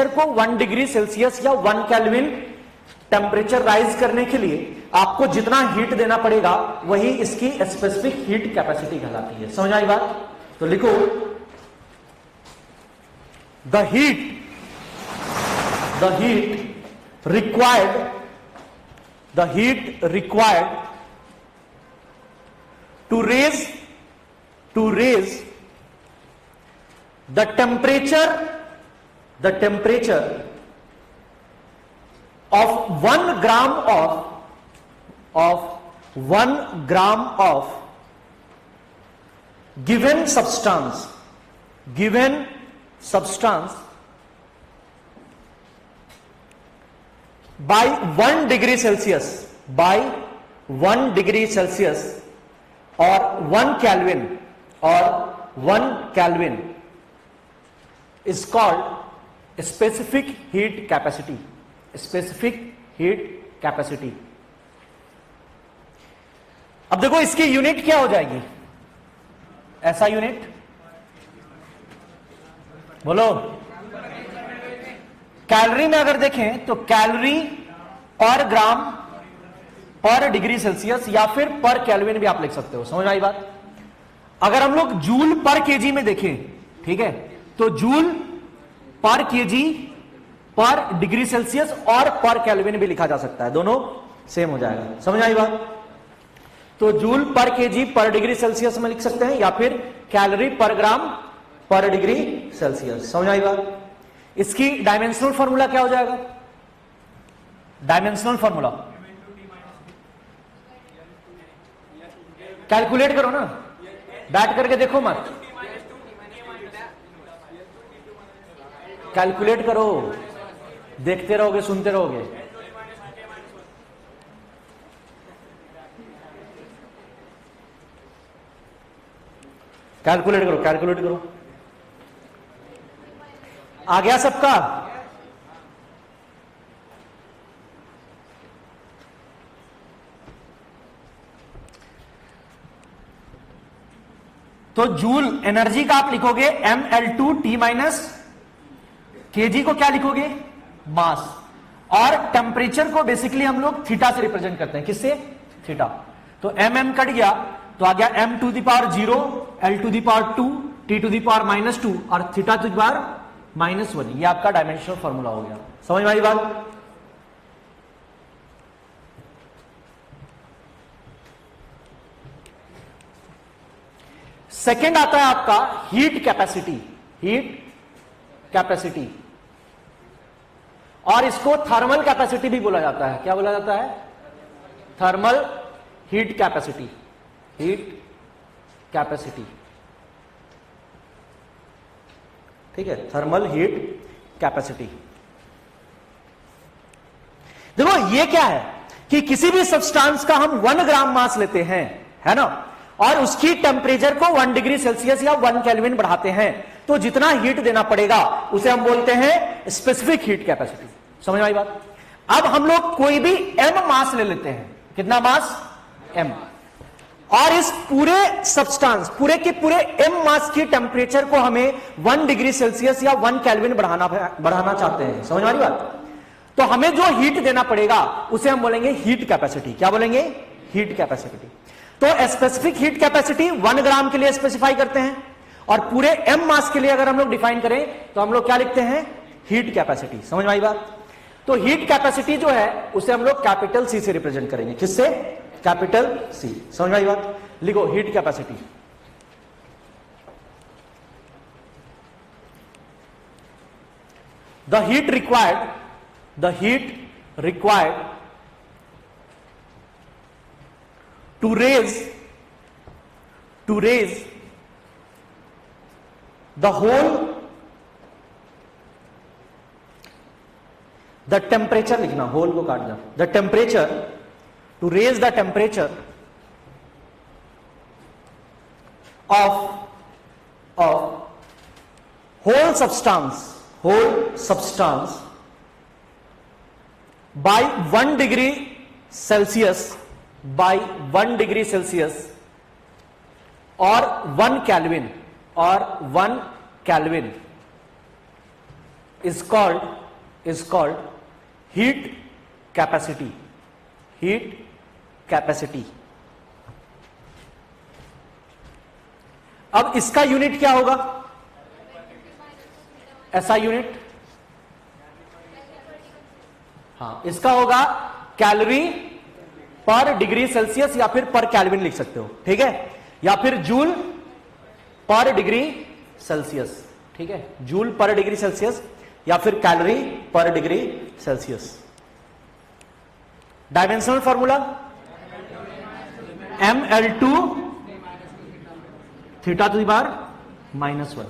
Temperature को 1 degree Celsius या 1 kelvin temperature rise करने के लिए आपको जितना हीट देना पड़ेगा वही इसकी स्पेसिफिक हीट कैपेसिटी कहलाती है। समझ आई बात? तो लिखो the heat required to raise the temperature of 1 gram of given substance by 1 degree Celsius or 1 Kelvin is called specific heat capacity. अब देखो इसकी यूनिट क्या हो जाएगी? ऐसा यूनिट बोलो। कैलोरी में अगर देखें तो कैलोरी पर ग्राम पर डिग्री सेल्सियस या फिर पर केल्विन भी आप लिख सकते हो। समझ आई बात? अगर हम लोग जूल पर केजी में देखें, ठीक है, तो joule per KG per degree Celsius और पर केल्विन भी लिखा जा सकता है, दोनों सेम हो जाएगा। समझ आई बात? तो joule per KG per degree Celsius में लिख सकते हैं या फिर कैलोरी पर ग्राम पर डिग्री सेल्सियस। समझ आई बात? इसकी डायमेंशनल फॉर्मूला क्या हो जाएगा? डायमेंशनल फॉर्मूला कैलकुलेट करो ना, बैठ करके देखो मत, कैलकुलेट करो, देखते रहोगे सुनते रहोगे। कैलकुलेट करो। आ गया सबका? तो जूल एनर्जी का आप लिखोगे mL2T माइनस, केजी को क्या लिखोगे? मास। और टेम्परेचर को बेसिकली हम लोग थीटा से रिप्रेजेंट करते हैं। किससे? थीटा। तो mm कट गया तो आ गया m to the power 0, L to the power 2, T to the power -2 और थीटा टू द पावर -1। ये आपका डायमेंशनल फॉर्मूला हो गया। समझ में आई बात? सेकेंड आता है आपका हीट कैपेसिटी, और इसको थर्मल कैपेसिटी भी बोला जाता है। क्या बोला जाता है? Thermal heat capacity. ठीक है, थर्मल हीट कैपेसिटी। देखो ये क्या है कि किसी भी सब्सटेंस का हम 1 ग्राम मास लेते हैं, है ना, और उसकी टेम्परेचर को 1 डिग्री सेल्सियस या 1 केल्विन बढ़ाते हैं, तो जितना हीट देना पड़ेगा उसे हम बोलते हैं स्पेसिफिक हीट कैपेसिटी। समझ में आई बात? अब हम लोग कोई भी m मास ले लेते हैं। कितना मास? m। और इस पूरे सब्सटेंस पूरे के पूरे m मास की टेम्परेचर को हमें 1 डिग्री सेल्सियस या 1 केल्विन बढ़ाना चाहते हैं। समझ में आ रही बात? तो हमें जो हीट देना पड़ेगा उसे हम बोलेंगे हीट कैपेसिटी। क्या बोलेंगे? Heat capacity. तो स्पेसिफिक हीट कैपेसिटी 1 ग्राम के लिए स्पेसिफाई करते हैं, और पूरे m मास के लिए अगर हम लोग डिफाइन करें तो हम लोग क्या लिखते हैं? Heat capacity. समझ में आई बात? तो हीट कैपेसिटी जो है उसे हम लोग कैपिटल C से रिप्रेजेंट करेंगे। किससे? Capital C। समझ में आई बात? लिखो heat capacity. The heat required to raise the temperature, लिखना, होल को काट दो, the temperature, to raise the temperature of whole substance by 1 degree Celsius or 1 Kelvin is called heat capacity. Heat capacity. अब इसका यूनिट क्या होगा? ऐसा unit, हाँ, इसका होगा कैलोरी पर डिग्री सेल्सियस या फिर पर केल्विन लिख सकते हो, ठीक है, या फिर जूल पर डिग्री सेल्सियस, ठीक है, जूल पर डिग्री सेल्सियस या फिर कैलोरी पर degree Celsius. Dimensional formula mL2 theta two the power -1।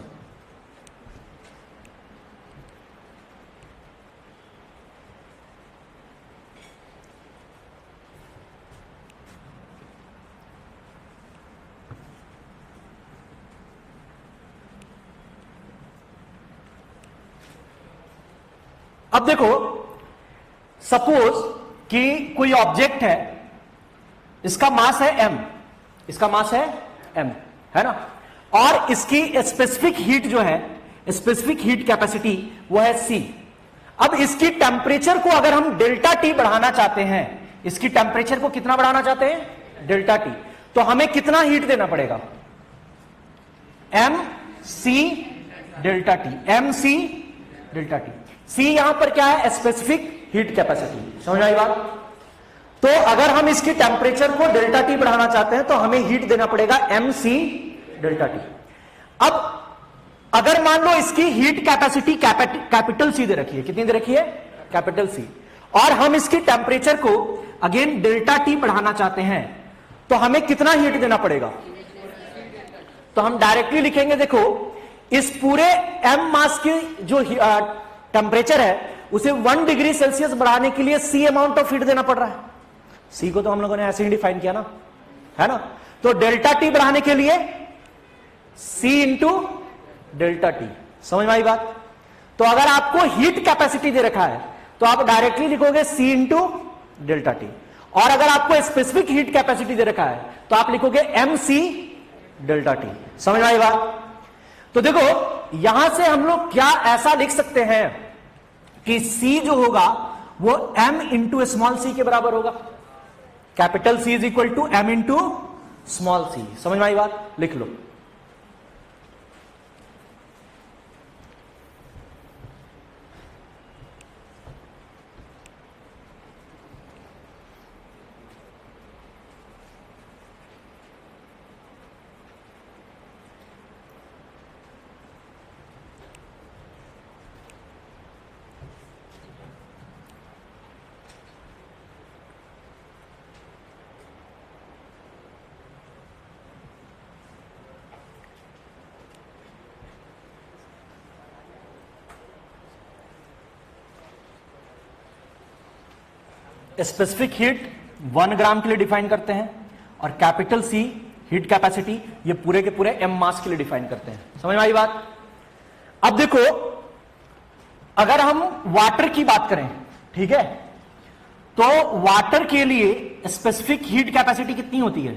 अब देखो, सपोज कि कोई ऑब्जेक्ट है, इसका मास है m, इसका मास है m, है ना, और इसकी स्पेसिफिक हीट जो है, स्पेसिफिक हीट कैपेसिटी वो है c। अब इसकी टेम्परेचर को अगर हम डेल्टा टी बढ़ाना चाहते हैं, इसकी टेम्परेचर को कितना बढ़ाना चाहते हैं? Delta T. तो हमें कितना हीट देना पड़ेगा? m c delta T, m c delta T. C यहां पर क्या है? Specific heat capacity. समझ आई बात? तो अगर हम इसकी टेम्परेचर को डेल्टा टी बढ़ाना चाहते हैं तो हमें हीट देना पड़ेगा mc डेल्टा टी। अब अगर मान लो इसकी हीट कैपेसिटी कैपिटल सी दे रखी है, कितनी दे रखी है? कैपिटल सी, और हम इसकी टेम्परेचर को अगेन डेल्टा टी बढ़ाना चाहते हैं, तो हमें कितना हीट देना पड़ेगा? तो हम डायरेक्टली लिखेंगे, देखो, इस पूरे m मास की जो टेम्परेचर है उसे 1 डिग्री सेल्सियस बढ़ाने के लिए c अमाउंट ऑफ हीट देना पड़ रहा है। c को तो हम लोगों ने ऐसे ही डिफाइन किया ना, है ना, तो डेल्टा टी बढ़ाने के लिए c इंटू डेल्टा टी। समझ में आई बात? तो अगर आपको हीट कैपेसिटी दे रखा है तो आप डायरेक्टली लिखोगे c इंटू डेल्टा टी, और अगर आपको स्पेसिफिक हीट कैपेसिटी दे रखा है तो आप लिखोगे mc डेल्टा टी। समझ में आई बात? तो देखो, यहां से हम लोग क्या ऐसा लिख सकते हैं कि c जो होगा वो m इंटू स्मॉल सी के बराबर होगा। Capital C is equal to m into small C. समझ में आई बात? लिख लो। स्पेसिफिक हीट 1 ग्राम के लिए डिफाइन करते हैं, और कैपिटल C हीट कैपेसिटी ये पूरे के पूरे m मास के लिए डिफाइन करते हैं। समझ में आई बात? अब देखो, अगर हम वाटर की बात करें, ठीक है, तो वाटर के लिए स्पेसिफिक हीट कैपेसिटी कितनी होती है?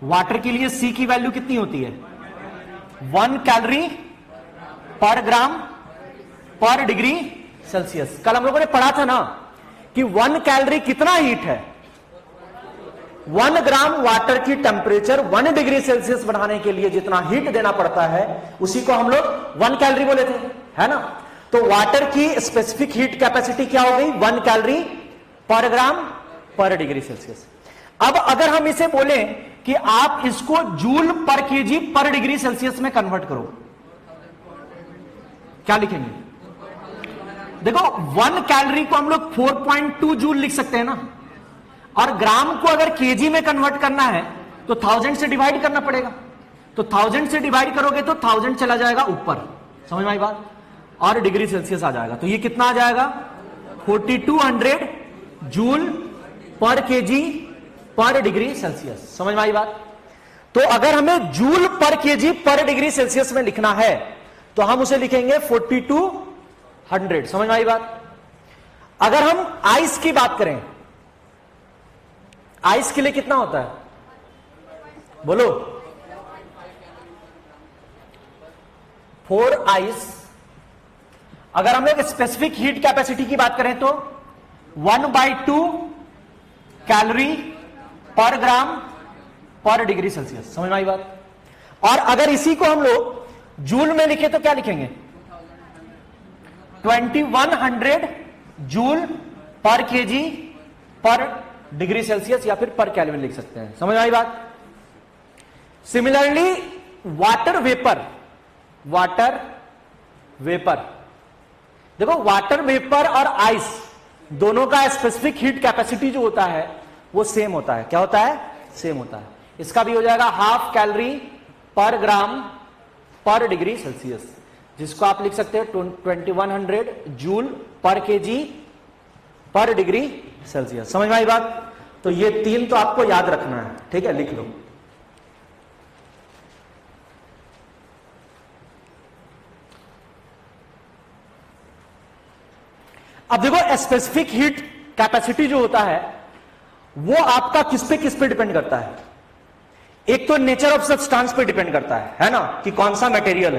वाटर के लिए C की वैल्यू कितनी होती है? 1 कैलोरी पर ग्राम पर डिग्री सेल्सियस। कल हम लोगों ने पढ़ा था ना कि 1 कैलोरी कितना हीट है? 1 ग्राम वाटर की टेम्परेचर 1 डिग्री सेल्सियस बढ़ाने के लिए जितना हीट देना पड़ता है उसी को हम लोग 1 कैलोरी बोले थे, है ना। तो वाटर की स्पेसिफिक हीट कैपेसिटी क्या हो गई? 1 कैलोरी पर ग्राम पर डिग्री सेल्सियस। अब अगर हम इसे बोले कि आप इसको joule per KG per degree Celsius में कन्वर्ट करो, क्या लिखेंगे? देखो, 1 कैलोरी को हम लोग 4.2 जूल लिख सकते हैं ना, और ग्राम को अगर केजी में कन्वर्ट करना है तो 1000 से डिवाइड करना पड़ेगा। तो 1000 से डिवाइड करोगे तो 1000 चला जाएगा ऊपर। समझ में आई बात? और डिग्री सेल्सियस आ जाएगा, तो ये कितना आ जाएगा? 4200 joule per KG per degree Celsius. समझ में आई बात? तो अगर हमें joule per KG per degree Celsius में लिखना है तो हम उसे लिखेंगे 4200। समझ में आई बात? अगर हम आइस की बात करें, आइस के लिए कितना होता है? बोलो। 4 आइस अगर हम लोग स्पेसिफिक हीट कैपेसिटी की बात करें तो 1/2 कैलोरी पर ग्राम पर डिग्री सेल्सियस। समझ में आई बात? और अगर इसी को हम लोग जूल में लिखे तो क्या लिखेंगे? 2100 joule per KG per degree Celsius या फिर पर केल्विन लिख सकते हैं। समझ में आई बात? सिमिलरली वाटर वेपर, देखो वाटर वेपर और आइस दोनों का स्पेसिफिक हीट कैपेसिटी जो होता है वो सेम होता है। क्या होता है? सेम होता है। इसका भी हो जाएगा 1/2 कैलोरी पर ग्राम पर डिग्री सेल्सियस, जिसको आप लिख सकते हैं 2100 joule per KG per degree Celsius. समझ में आई बात? तो ये 3 तो आपको याद रखना है, ठीक है, लिख लो। अब देखो स्पेसिफिक हीट कैपेसिटी जो होता है वो आपका किस पे डिपेंड करता है? एक तो नेचर ऑफ सब्सटेंस पे डिपेंड करता है ना, कि कौन सा मटेरियल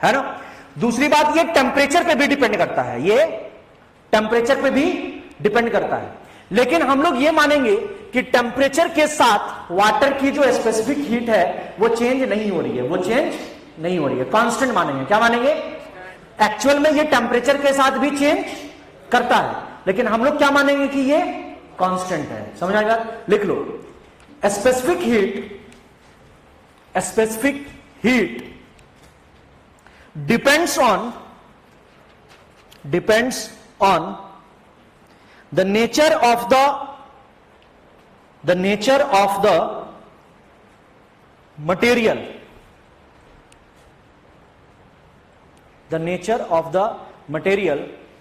है ना। दूसरी बात ये टेम्परेचर पे भी डिपेंड करता है, ये टेम्परेचर पे भी डिपेंड करता है। लेकिन हम लोग ये मानेंगे कि टेम्परेचर के साथ वाटर की जो स्पेसिफिक हीट है वो चेंज नहीं हो रही है, कांस्टेंट मानेंगे। क्या मानेंगे? एक्चुअल में ये टेम्परेचर के साथ भी चेंज करता है, लेकिन हम लोग क्या मानेंगे कि ये कांस्टेंट है। समझ आएगा? लिख लो, specific heat depends on the nature of the material,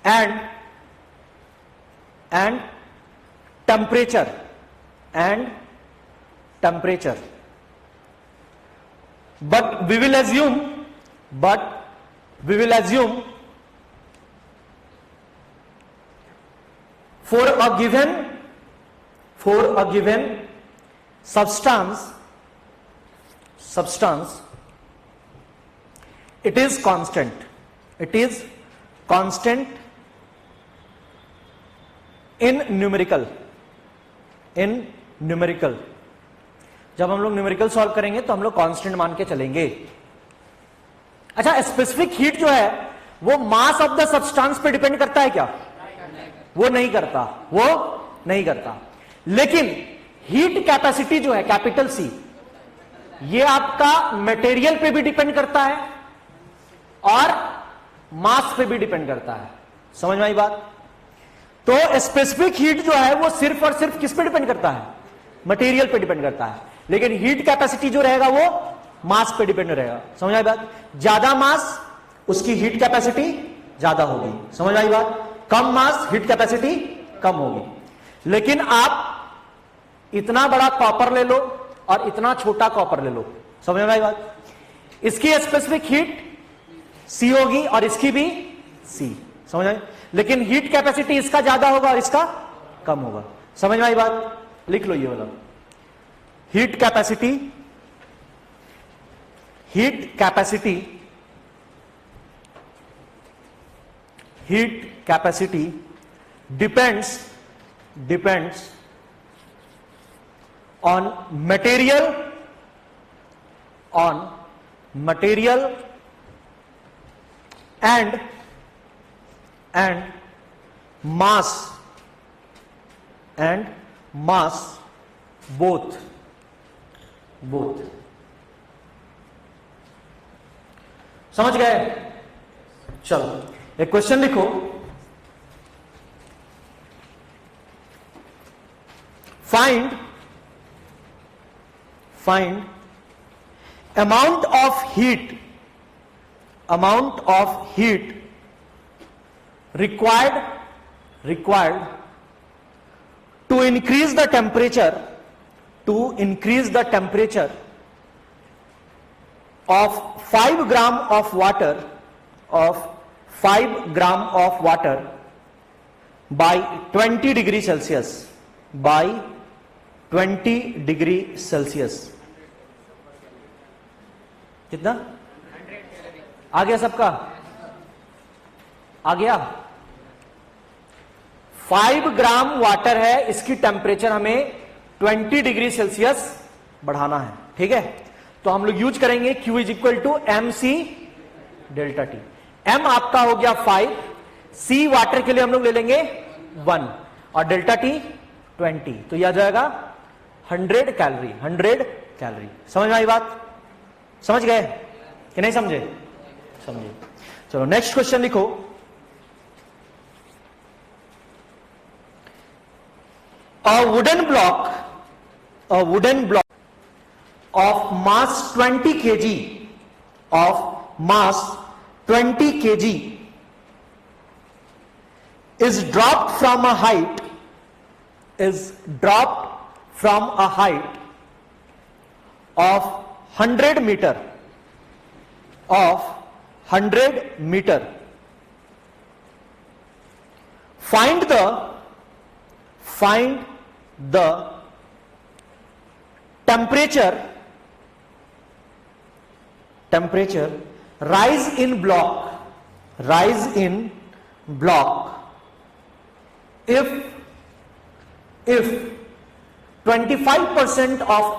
and temperature, but we will assume for a given substance it is constant in numerical। जब हम लोग न्यूमेरिकल सॉल्व करेंगे तो हम लोग कांस्टेंट मान के चलेंगे। अच्छा, स्पेसिफिक हीट जो है वो मास ऑफ द सब्सटेंस पे डिपेंड करता है क्या? वो नहीं करता। लेकिन हीट कैपेसिटी जो है कैपिटल सी, ये आपका मटेरियल पे भी डिपेंड करता है और मास पे भी डिपेंड करता है। समझ में आई बात? तो स्पेसिफिक हीट जो है वो सिर्फ और सिर्फ किस पे डिपेंड करता है? मटेरियल पे डिपेंड करता है। लेकिन हीट कैपेसिटी जो रहेगा वो मास पे डिपेंड रहेगा। समझ आई बात? ज्यादा मास उसकी हीट कैपेसिटी ज्यादा होगी। समझ आई बात? कम मास हीट कैपेसिटी कम होगी। लेकिन आप इतना बड़ा कॉपर ले लो और इतना छोटा कॉपर ले लो, समझ में आई बात? इसकी स्पेसिफिक हीट सी होगी और इसकी भी सी, समझ में? लेकिन हीट कैपेसिटी इसका ज्यादा होगा और इसका कम होगा। समझ में आई बात? लिख लो ये वाला, heat capacity depends on material and mass both। समझ गए? चलो एक क्वेश्चन लिखो, find amount of heat required to increase the temperature of 5 gram of water by 20 degree Celsius। कितना आ गया सबका? आ गया। 5 ग्राम वाटर है, इसकी टेम्परेचर हमें 20 डिग्री सेल्सियस बढ़ाना है, ठीक है। तो हम लोग यूज करेंगे Q is equal to M C delta T. M आपका हो गया 5, C वाटर के लिए हम लोग ले लेंगे 1 और डेल्टा टी 20, तो यह आ जाएगा 100 कैलोरी। 100 कैलोरी। समझ में आई बात? समझ गए कि नहीं समझे? समझे। चलो नेक्स्ट क्वेश्चन लिखो। A wooden block of mass 20 kg is dropped from a height of 100 meter. Find the temperature rise in block if 25% of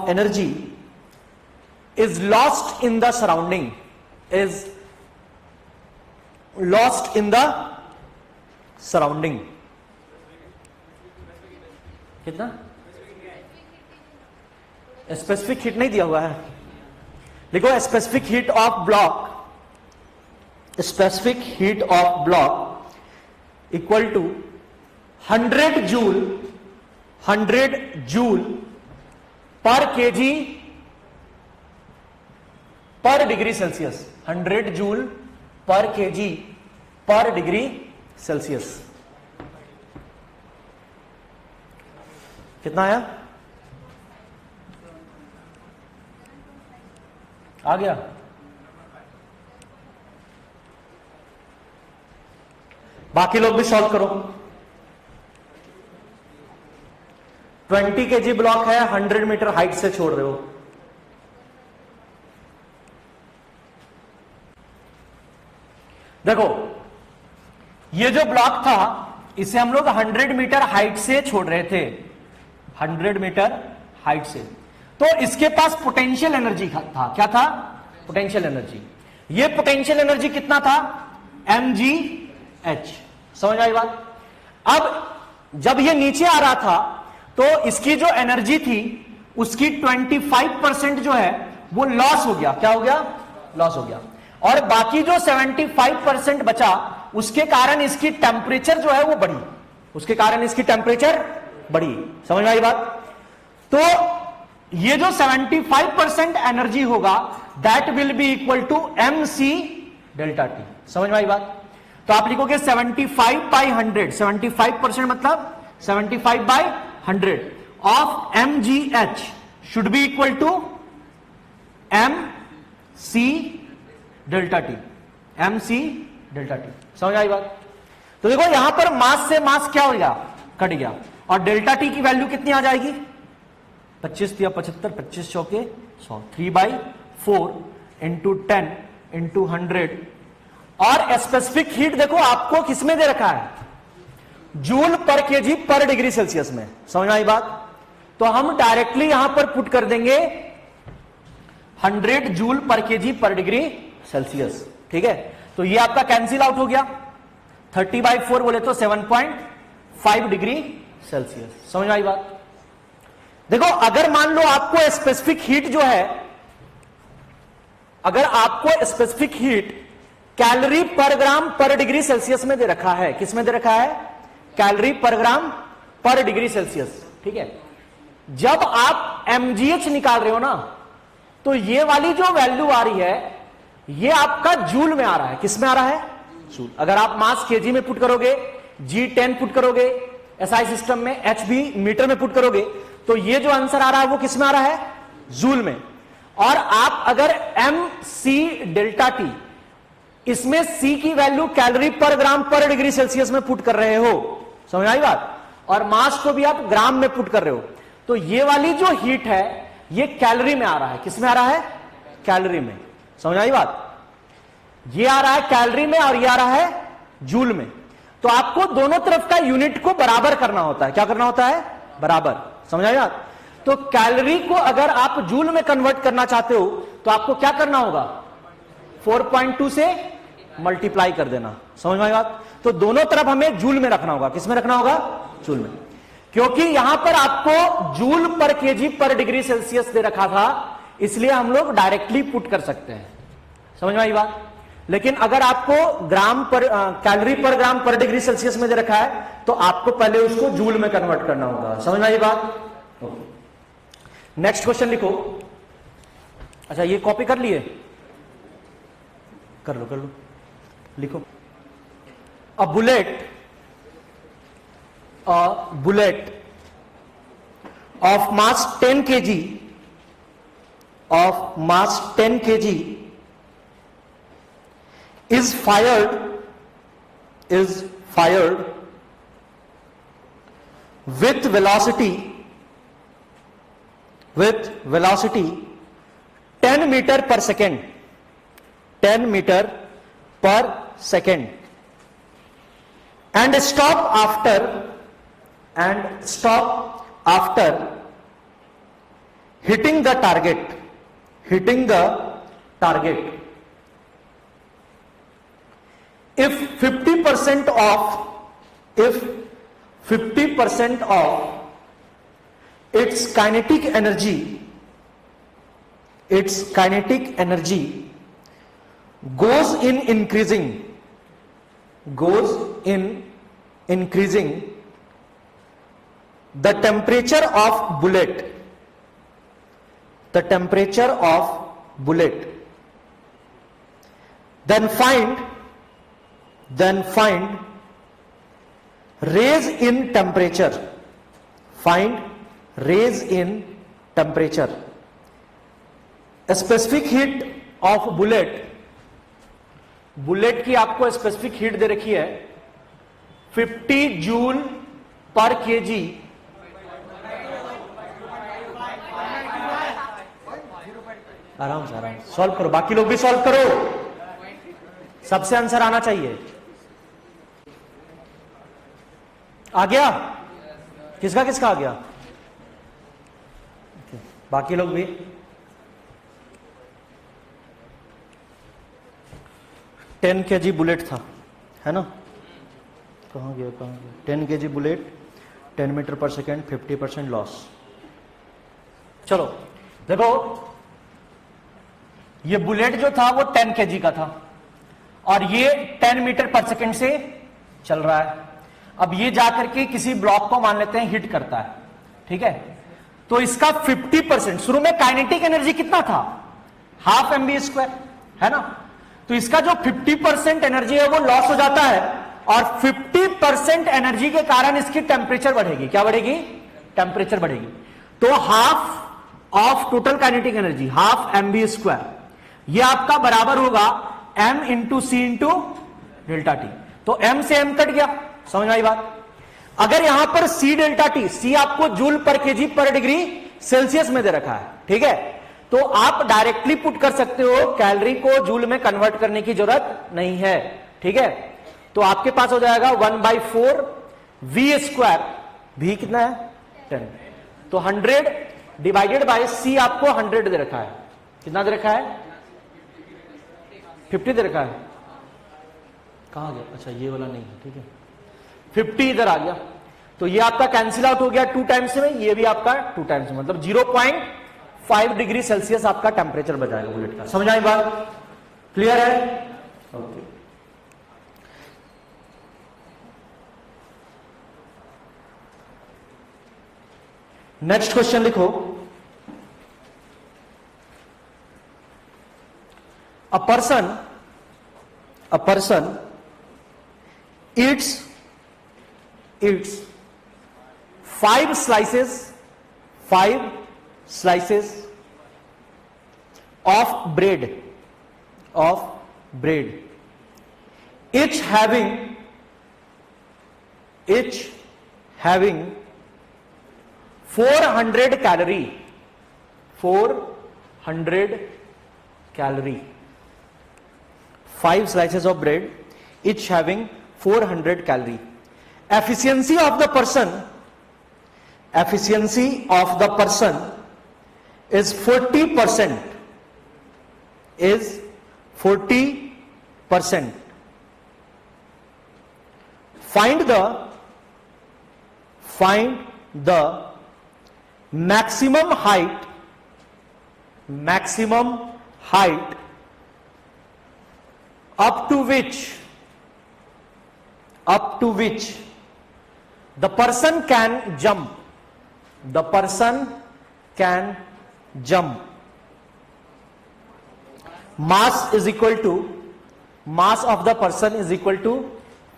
energy is lost in the surrounding, कितना? स्पेसिफिक हीट नहीं दिया हुआ है, देखो specific heat of block equal to 100 joule per KG per degree Celsius. 100 joule per KG per degree Celsius. कितना आया? आ गया? बाकी लोग भी सॉल्व करो। 20 kg ब्लॉक है, 100 मीटर हाइट से छोड़ रहे हो। देखो ये जो ब्लॉक था इसे हम लोग 100 मीटर हाइट से छोड़ रहे थे, 100 मीटर हाइट से। तो इसके पास पोटेंशियल एनर्जी था, क्या था? Potential energy. ये पोटेंशियल एनर्जी कितना था? mgh। समझ आई बात? अब जब ये नीचे आ रहा था तो इसकी जो एनर्जी थी उसकी 25% जो है वो लॉस हो गया। क्या हो गया? लॉस हो गया। और बाकी जो 75% बचा उसके कारण इसकी टेम्परेचर जो है वो बढ़ी, उसके कारण इसकी टेम्परेचर बढ़ी। समझ में आई बात? तो ये जो 75% एनर्जी होगा that will be equal to mc delta T. समझ में आई बात? तो आप लिखोगे 75/100, 75% मतलब 75/100 of mgh should be equal to mc delta T. mc delta T. समझ आई बात? तो देखो यहां पर मास से मास क्या हो गया? कट गया। और डेल्टा टी की वैल्यू कितनी आ जाएगी? 25 या 75, 25 चौके 100, 3/4 इंटू 10 इंटू 100। और स्पेसिफिक हीट देखो आपको किसमें दे रखा है? Joule per KG per degree Celsius में। समझ में आई बात? तो हम डायरेक्टली यहां पर पुट कर देंगे 100 joule per KG per degree Celsius, ठीक है। तो ये आपका कैंसिल आउट हो गया। 30/4 बोले तो 7.5 डिग्री सेल्सियस। समझ में आई बात? देखो अगर मान लो आपको स्पेसिफिक हीट जो है, अगर आपको स्पेसिफिक हीट कैलोरी पर ग्राम पर डिग्री सेल्सियस में दे रखा है, किस में दे रखा है? कैलोरी पर ग्राम पर डिग्री सेल्सियस, ठीक है। जब आप mgh निकाल रहे हो ना तो ये वाली जो वैल्यू आ रही है ये आपका जूल में आ रहा है। किस में आ रहा है? जूल। अगर आप मास केजी में पुट करोगे, G10 पुट करोगे एसआई सिस्टम में, h भी मीटर में पुट करोगे, तो ये जो आंसर आ रहा है वो किस में आ रहा है? जूल में। और आप अगर mc डेल्टा टी, इसमें c की वैल्यू कैलोरी पर ग्राम पर डिग्री सेल्सियस में पुट कर रहे हो, समझ आई बात? और मास को भी आप ग्राम में पुट कर रहे हो, तो ये वाली जो हीट है ये कैलोरी में आ रहा है। किस में आ रहा है? कैलोरी में। समझ आई बात? ये आ रहा है कैलोरी में और ये आ रहा है जूल में। तो आपको दोनों तरफ का यूनिट को बराबर करना होता है। क्या करना होता है? बराबर। समझ आई बात? तो कैलोरी को अगर आप जूल में कन्वर्ट करना चाहते हो तो आपको क्या करना होगा? 4.2 से मल्टीप्लाई कर देना। समझ में आई बात? तो दोनों तरफ हमें जूल में रखना होगा। किस में रखना होगा? जूल में। क्योंकि यहां पर आपको joule per KG per degree Celsius दे रखा था, इसलिए हम लोग डायरेक्टली पुट कर सकते हैं। समझ में आई बात? लेकिन अगर आपको ग्राम पर कैलोरी पर ग्राम पर डिग्री सेल्सियस में दे रखा है तो आपको पहले उसको जूल में कन्वर्ट करना होगा। समझ में आई बात? नेक्स्ट क्वेश्चन लिखो। अच्छा, ये कॉपी कर लिए? कर लो लिखो। A bullet of mass 10 kg is fired with velocity 10 meter per second, 10 meter per second, and stop after hitting the target. If 50% of its kinetic energy goes in increasing the temperature of bullet, then find raise in temperature. A specific heat of bullet की आपको specific heat दे रखी है 50 joule per KG. आराम से solve करो, बाकी लोग भी सॉल्व करो, सबसे आंसर आना चाहिए। आ गया? किसका आ गया? बाकी लोग भी। टेन केजी बुलेट था, है ना? कहां गया? 10 केजी बुलेट, 10 मीटर पर सेकेंड, 50% लॉस। चलो देखो, ये बुलेट जो था वो 10 केजी का था और ये 10 मीटर पर सेकेंड से चल रहा है। अब ये जाकर के किसी ब्लॉक को मान लेते हैं हिट करता है, ठीक है? तो इसका 50%, शुरू में काइनेटिक एनर्जी कितना था? हाफ mv², है ना? तो इसका जो 50% एनर्जी है वो लॉस हो जाता है और 50% एनर्जी के कारण इसकी टेम्परेचर बढ़ेगी। क्या बढ़ेगी? टेम्परेचर बढ़ेगी। तो half of total kinetic energy, half mv², ये आपका बराबर होगा m into c into delta T. तो m से m कट गया। समझ आई बात? अगर यहां पर c डेल्टा टी, c आपको joule per KG per degree Celsius में दे रखा है, ठीक है? तो आप डायरेक्टली पुट कर सकते हो, कैलोरी को जूल में कन्वर्ट करने की जरूरत नहीं है, ठीक है? तो आपके पास हो जाएगा 1/4 v², v कितना है? 10। तो 100 डिवाइडेड बाय c आपको 100 दे रखा है। कितना दे रखा है? 50 दे रखा है। कहां गया? अच्छा, ये वाला नहीं है, ठीक है? 50 इधर आ गया, तो ये आपका कैंसिल आउट हो गया 2 टाइम्स में, ये भी आपका 2 टाइम्स में, मतलब 0.5 डिग्री सेल्सियस आपका टेम्परेचर बचाएगा बुलेट का। समझ आई बात? क्लियर है? ओके। नेक्स्ट क्वेश्चन लिखो। A person eats 5 slices of bread, each having 400 calorie, 5 slices of bread, each having 400 calorie. Efficiency of the person is 40%. Is 40%. Find the maximum height up to which the person can jump. Mass of the person is equal to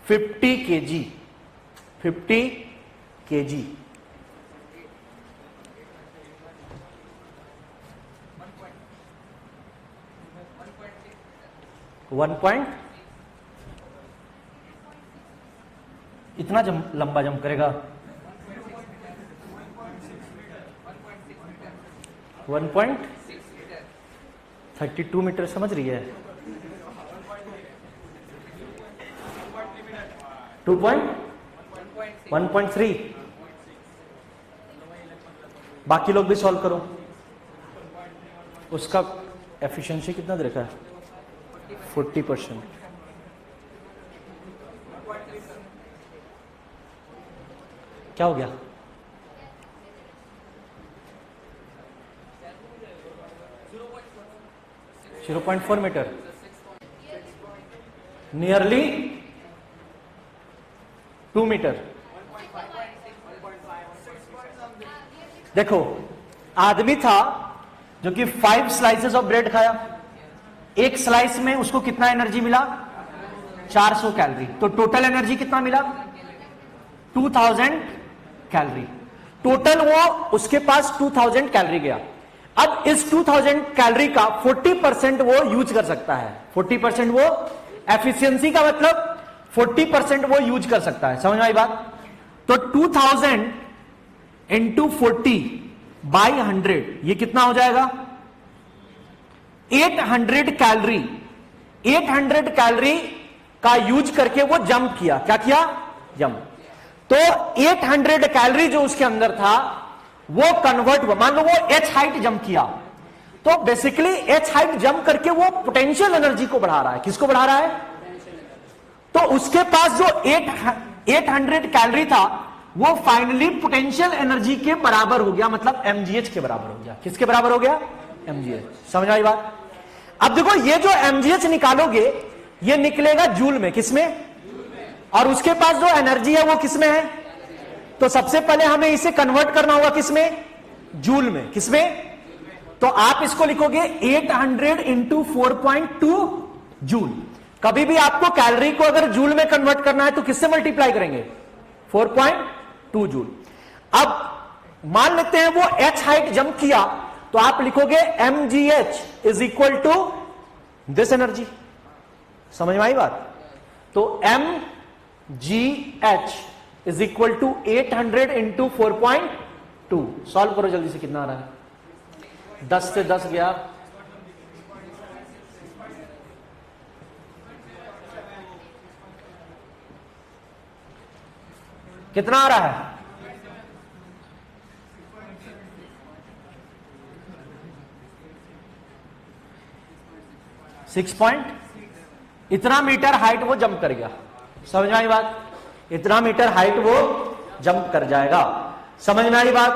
50 kg. 50 kg. 1 इतना लंबा jump करेगा 1.32 metre, समझ रही है? 1.3। बाकी लोग भी solve करो। उसका एफिशिएंसी कितना दे रखा है? 40%। क्या हो गया? .4 मीटर, नियरली 2 मीटर। देखो, आदमी था जो कि 5 स्लाइसेस ऑफ ब्रेड खाया। एक स्लाइस में उसको कितना एनर्जी मिला? 400 कैलोरी। तो टोटल एनर्जी कितना मिला? 2000 कैलोरी। टोटल वो उसके पास 2000 कैलोरी गया। अब इस 2000 कैलोरी का 40% वो यूज कर सकता है। 40% वो एफिशिएंसी का मतलब 40% वो यूज कर सकता है। समझ में आई बात? तो 2000 इंटू 40/100 ये कितना हो जाएगा? 800 कैलोरी। 800 कैलोरी का यूज करके वो जंप किया। क्या किया? जंप। तो 800 कैलोरी जो उसके अंदर था वो कन्वर्ट हुआ। मान लो वो h हाइट जंप किया, तो बेसिकली h हाइट जंप करके वो पोटेंशियल एनर्जी को बढ़ा रहा है। किसको बढ़ा रहा है? तो उसके पास जो 800 कैलोरी था वो फाइनली पोटेंशियल एनर्जी के बराबर हो गया, मतलब mgh के बराबर हो गया। किसके बराबर हो गया? mgh। समझ आई बात? अब देखो, ये जो mgh निकालोगे ये निकलेगा जूल में। किसमें? और उसके पास जो एनर्जी है वो किसमें है? तो सबसे पहले हमें इसे कन्वर्ट करना होगा किसमें? जूल में। किसमें? तो आप इसको लिखोगे 800 इंटू 4.2 जूल। कभी भी आपको कैलोरी को अगर जूल में कन्वर्ट करना है तो किससे मल्टीप्लाई करेंगे? 4.2 जूल। अब मान लेते हैं वो h हाइट जंप किया, तो आप लिखोगे mgh is equal to this energy. समझ में आई बात? तो mgh is equal to 800 into 4.2। Solve करो जल्दी से, कितना आ रहा है? 10 से 10 गया, कितना आ रहा है? 6 पॉइंट। इतना मीटर हाइट वो जंप कर गया। समझ में आई बात? इतना मीटर हाइट वो जंप कर जाएगा। समझ में आई बात?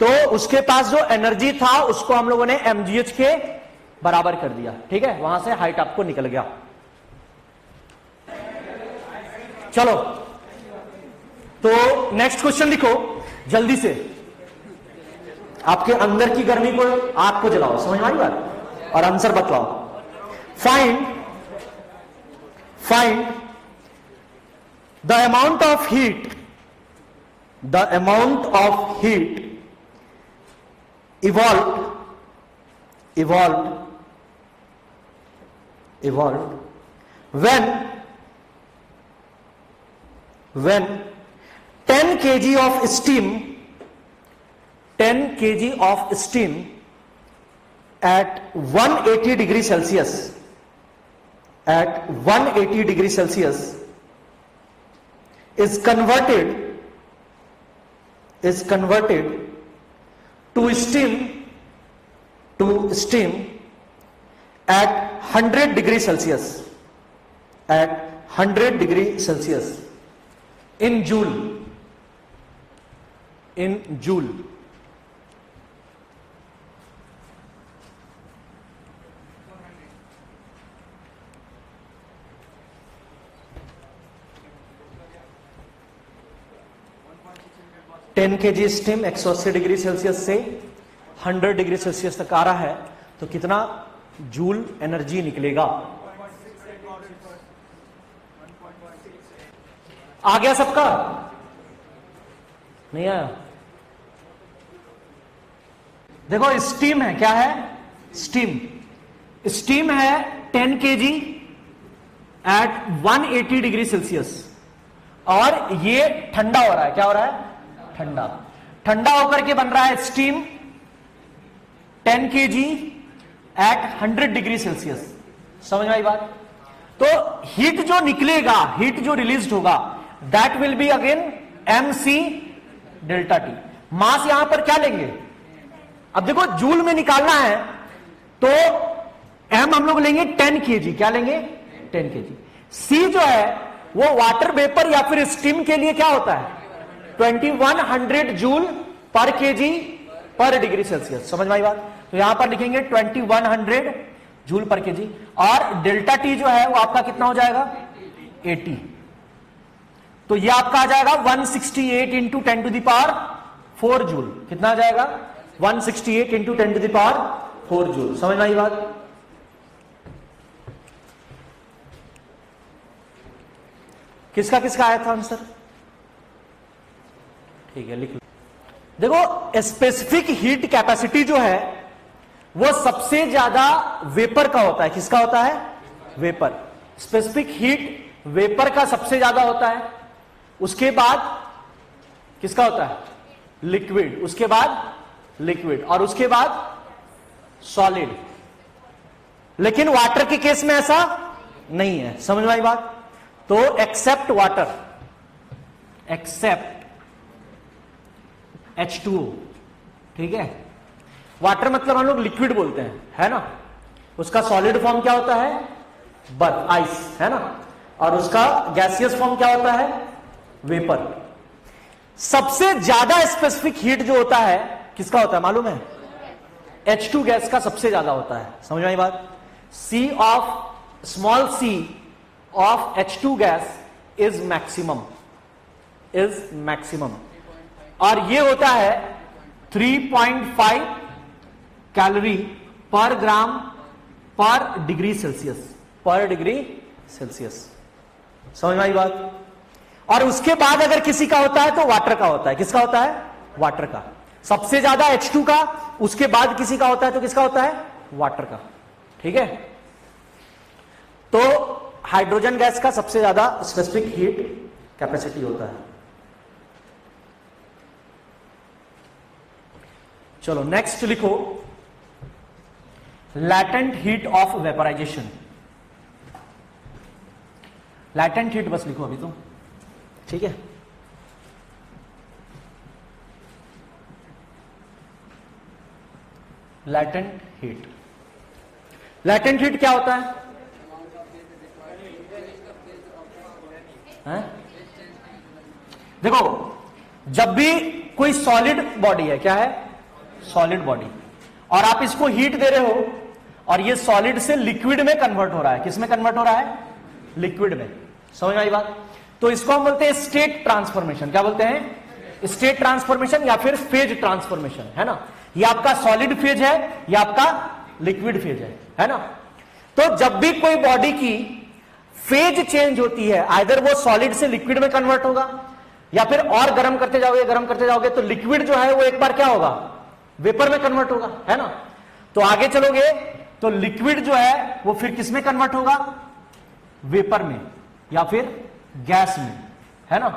तो उसके पास जो एनर्जी था उसको हम लोगों ने mgh के बराबर कर दिया। ठीक है, वहां से हाइट आपको निकल गया। चलो, तो नेक्स्ट क्वेश्चन लिखो जल्दी से। आपके अंदर की गर्मी को आग को जलाओ। समझ में आई बात? और आंसर बतलाओ। Find the amount of heat evolved when 10 kg of steam at 180 degree Celsius at 180 degree Celsius is converted to steam at 100 degree Celsius, at 100 degree Celsius in joule, 10 kg steam 180 degree Celsius से 100 degree Celsius तक आ रहा है, तो कितना joule energy निकलेगा? आ गया सबका? नहीं आया? देखो स्टीम है, क्या है? स्टीम है 10 kg एट 180 डिग्री सेल्सियस, और ये ठंडा हो रहा है। क्या हो रहा है? ठंडा होकर के बन रहा है steam 10 kg at 100 degree Celsius. समझ में आई बात? तो हीट जो निकलेगा, हीट जो रिलीज होगा, that will be again mc delta T. Mass यहां पर क्या लेंगे? अब देखो जूल में निकालना है तो m हम लोग लेंगे 10 kg। क्या लेंगे? 10 kg। c जो है वो वाटर वेपर या फिर स्टीम के लिए क्या होता है? 2100 joule per KG per degree Celsius. समझ में आई बात? तो यहां पर लिखेंगे 2100 जूल पर केजी, और डेल्टा टी जो है वो आपका कितना हो जाएगा? 80। तो ये आपका आ जाएगा 168 into 10 to the power 4 joule. कितना आ जाएगा? 168 into 10 to the power 4 joule. समझ में आई बात? किसका किसका आया था आंसर? ठीक है, लिख लो। देखो स्पेसिफिक हीट कैपेसिटी जो है वो सबसे ज्यादा वेपर का होता है। किसका होता है? वेपर। स्पेसिफिक हीट वेपर का सबसे ज्यादा होता है। उसके बाद किसका होता है? लिक्विड। उसके बाद लिक्विड, और उसके बाद सॉलिड। लेकिन वाटर के केस में ऐसा नहीं है। समझ में आई बात? तो एक्सेप्ट वाटर, एक्सेप्ट H2O। ठीक है, वाटर मतलब हम लोग लिक्विड बोलते हैं, है ना। उसका सॉलिड फॉर्म क्या होता है? बर्फ, आइस, है ना। और उसका गैसियस फॉर्म क्या होता है? वेपर। सबसे ज्यादा स्पेसिफिक हीट जो होता है किसका होता है मालूम है? H2 गैस का सबसे ज्यादा होता है। समझ में आई बात? C of small c of H2 gas is maximum, और ये होता है 3.5 कैलोरी पर ग्राम पर डिग्री सेल्सियस। समझ में आई बात? और उसके बाद अगर किसी का होता है तो वाटर का होता है। किसका होता है? वाटर का। सबसे ज्यादा H2 का, उसके बाद किसी का होता है तो किसका होता है? वाटर का। ठीक है, तो हाइड्रोजन गैस का सबसे ज्यादा स्पेसिफिक हीट कैपेसिटी होता है। चलो नेक्स्ट लिखो, latent heat of vaporization. Latent heat बस लिखो अभी तो, ठीक है। लैटेंट हीट, लैटेंट हीट क्या होता है? देखो जब भी कोई सॉलिड बॉडी है, क्या है? सॉलिड बॉडी, और आप इसको हीट दे रहे हो और ये सॉलिड से लिक्विड में कन्वर्ट हो रहा है। किस में कन्वर्ट हो रहा है? लिक्विड में। समझ में आई बात? तो इसको हम बोलते हैं स्टेट ट्रांसफॉर्मेशन। क्या बोलते हैं? स्टेट ट्रांसफॉर्मेशन या फिर फेज ट्रांसफॉर्मेशन, है ना। ये आपका सॉलिड फेज है, ये आपका लिक्विड फेज है ना। तो जब भी कोई बॉडी की फेज चेंज होती है, आइदर वो सॉलिड से लिक्विड में कन्वर्ट होगा, या फिर और गर्म करते जाओगे तो लिक्विड जो है वो एक बार क्या होगा? वेपर में कन्वर्ट होगा, है ना। तो आगे चलोगे तो लिक्विड जो है वो फिर किस में कन्वर्ट होगा? वेपर में या फिर गैस में, है ना।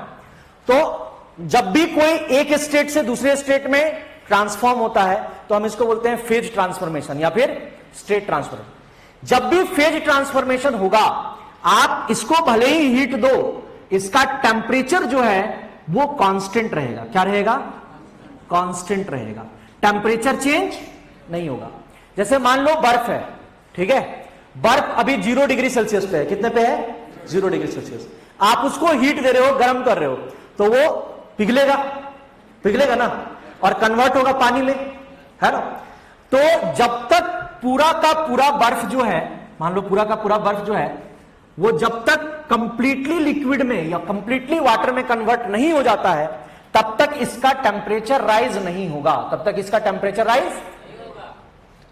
तो जब भी कोई एक स्टेट से दूसरे स्टेट में ट्रांसफॉर्म होता है तो हम इसको बोलते हैं फेज ट्रांसफॉर्मेशन या फिर स्टेट ट्रांसफॉर्मेशन। जब भी फेज ट्रांसफॉर्मेशन होगा, आप इसको भले ही हीट दो, इसका टेम्परेचर जो है वो कांस्टेंट रहेगा। क्या रहेगा? कांस्टेंट रहेगा, टेम्परेचर चेंज नहीं होगा। जैसे मान लो बर्फ है, ठीक है, बर्फ अभी 0 डिग्री सेल्सियस पे है। कितने पे है? 0 डिग्री सेल्सियस। आप उसको हीट दे रहे हो, गर्म कर रहे हो, तो वो पिघलेगा, पिघलेगा ना, और कन्वर्ट होगा पानी में, है ना। तो जब तक पूरा का पूरा बर्फ जो है, मान लो पूरा का पूरा बर्फ जो है, वो जब तक कंप्लीटली लिक्विड में या कंप्लीटली वाटर में कन्वर्ट नहीं हो जाता है, तब तक इसका टेम्परेचर राइज नहीं होगा, तब तक इसका टेम्परेचर राइज नहीं होगा।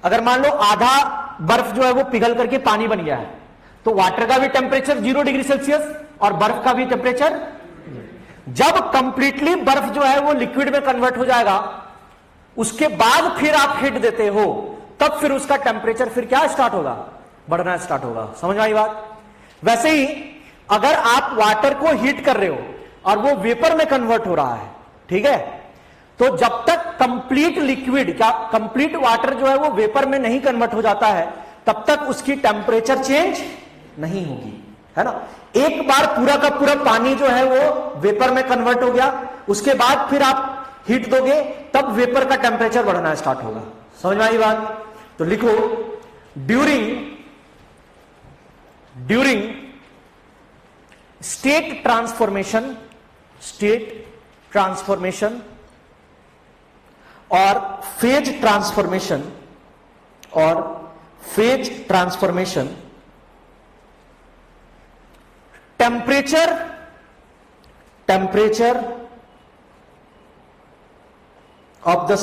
अगर मान लो आधा बर्फ जो है वो पिघल करके पानी बन गया है, तो वाटर का भी टेम्परेचर 0 डिग्री सेल्सियस और बर्फ का भी टेम्परेचर। जब कंप्लीटली बर्फ जो है वो लिक्विड में कन्वर्ट हो जाएगा, उसके बाद फिर आप हीट देते हो, तब फिर उसका टेम्परेचर फिर क्या स्टार्ट होगा? बढ़ना स्टार्ट होगा। समझ में आई बात? वैसे ही अगर आप वाटर को हीट कर रहे हो और वो वेपर में कन्वर्ट हो रहा है, ठीक है, तो जब तक कंप्लीट लिक्विड क्या कंप्लीट वाटर जो है वो वेपर में नहीं कन्वर्ट हो जाता है, तब तक उसकी टेम्परेचर चेंज नहीं होगी, है ना। एक बार पूरा का पूरा पानी जो है वो वेपर में कन्वर्ट हो गया, उसके बाद फिर आप हीट दोगे, तब वेपर का टेम्परेचर बढ़ना स्टार्ट होगा। समझ में आई बात? तो लिखो, ड्यूरिंग स्टेट ट्रांसफॉर्मेशन और phase transformation temperature of the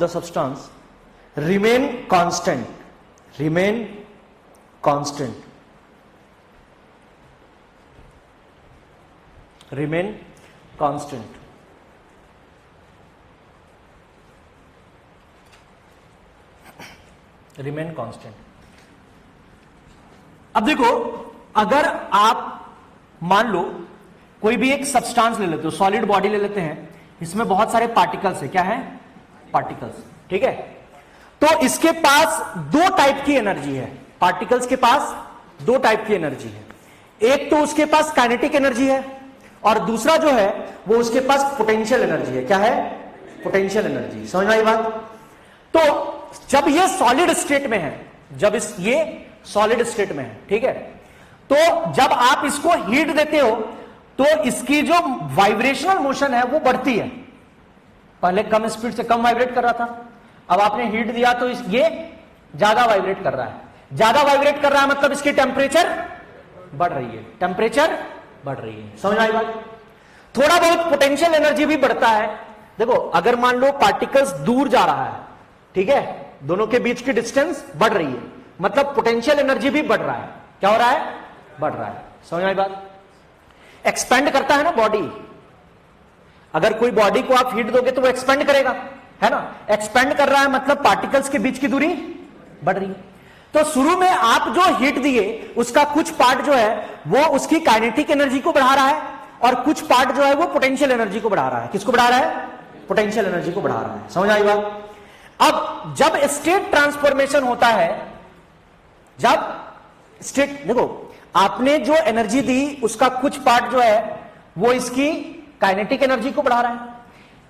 substance remain constant अब देखो, अगर आप मान लो कोई भी एक सब्सटेंस ले लेते हो, सॉलिड बॉडी ले लेते हैं, इसमें बहुत सारे पार्टिकल्स है। क्या है? पार्टिकल्स, ठीक है। तो इसके पास 2 टाइप की एनर्जी है, पार्टिकल्स के पास 2 टाइप की एनर्जी है। एक तो उसके पास काइनेटिक एनर्जी है, और दूसरा जो है वो उसके पास पोटेंशियल एनर्जी है। क्या है? Potential energy. समझ में आई बात? तो जब ये सॉलिड स्टेट में है, ये सॉलिड स्टेट में है, ठीक है, तो जब आप इसको हीट देते हो तो इसकी जो वाइब्रेशनल मोशन है वो बढ़ती है। पहले कम स्पीड से कम वाइब्रेट कर रहा था, अब आपने हीट दिया तो ये ज्यादा वाइब्रेट कर रहा है। ज्यादा वाइब्रेट कर रहा है मतलब इसकी टेम्परेचर बढ़ रही है, टेम्परेचर बढ़ रही है। समझ आई बात? थोड़ा बहुत पोटेंशियल एनर्जी भी बढ़ता है। देखो, अगर मान लो पार्टिकल्स दूर जा रहा है, ठीक है, दोनों के बीच की डिस्टेंस बढ़ रही है, मतलब पोटेंशियल एनर्जी भी बढ़ रहा है। क्या हो रहा है? बढ़ रहा है। समझ आई बात? एक्सपेंड करता है ना बॉडी, अगर कोई बॉडी को आप हीट दोगे तो वो एक्सपेंड करेगा, है ना। एक्सपेंड कर रहा है मतलब पार्टिकल्स के बीच की दूरी बढ़ रही है। तो शुरू में आप जो हीट दिए उसका कुछ पार्ट जो है वो उसकी काइनेटिक एनर्जी को बढ़ा रहा है, और कुछ पार्ट जो है वो पोटेंशियल एनर्जी को बढ़ा रहा है। किसको बढ़ा रहा है? पोटेंशियल एनर्जी को बढ़ा रहा है। समझ आई बात? अब जब स्टेट ट्रांसफॉर्मेशन होता है, जब स्टेट, देखो आपने जो एनर्जी दी उसका कुछ पार्ट जो है वो इसकी काइनेटिक एनर्जी को बढ़ा रहा है।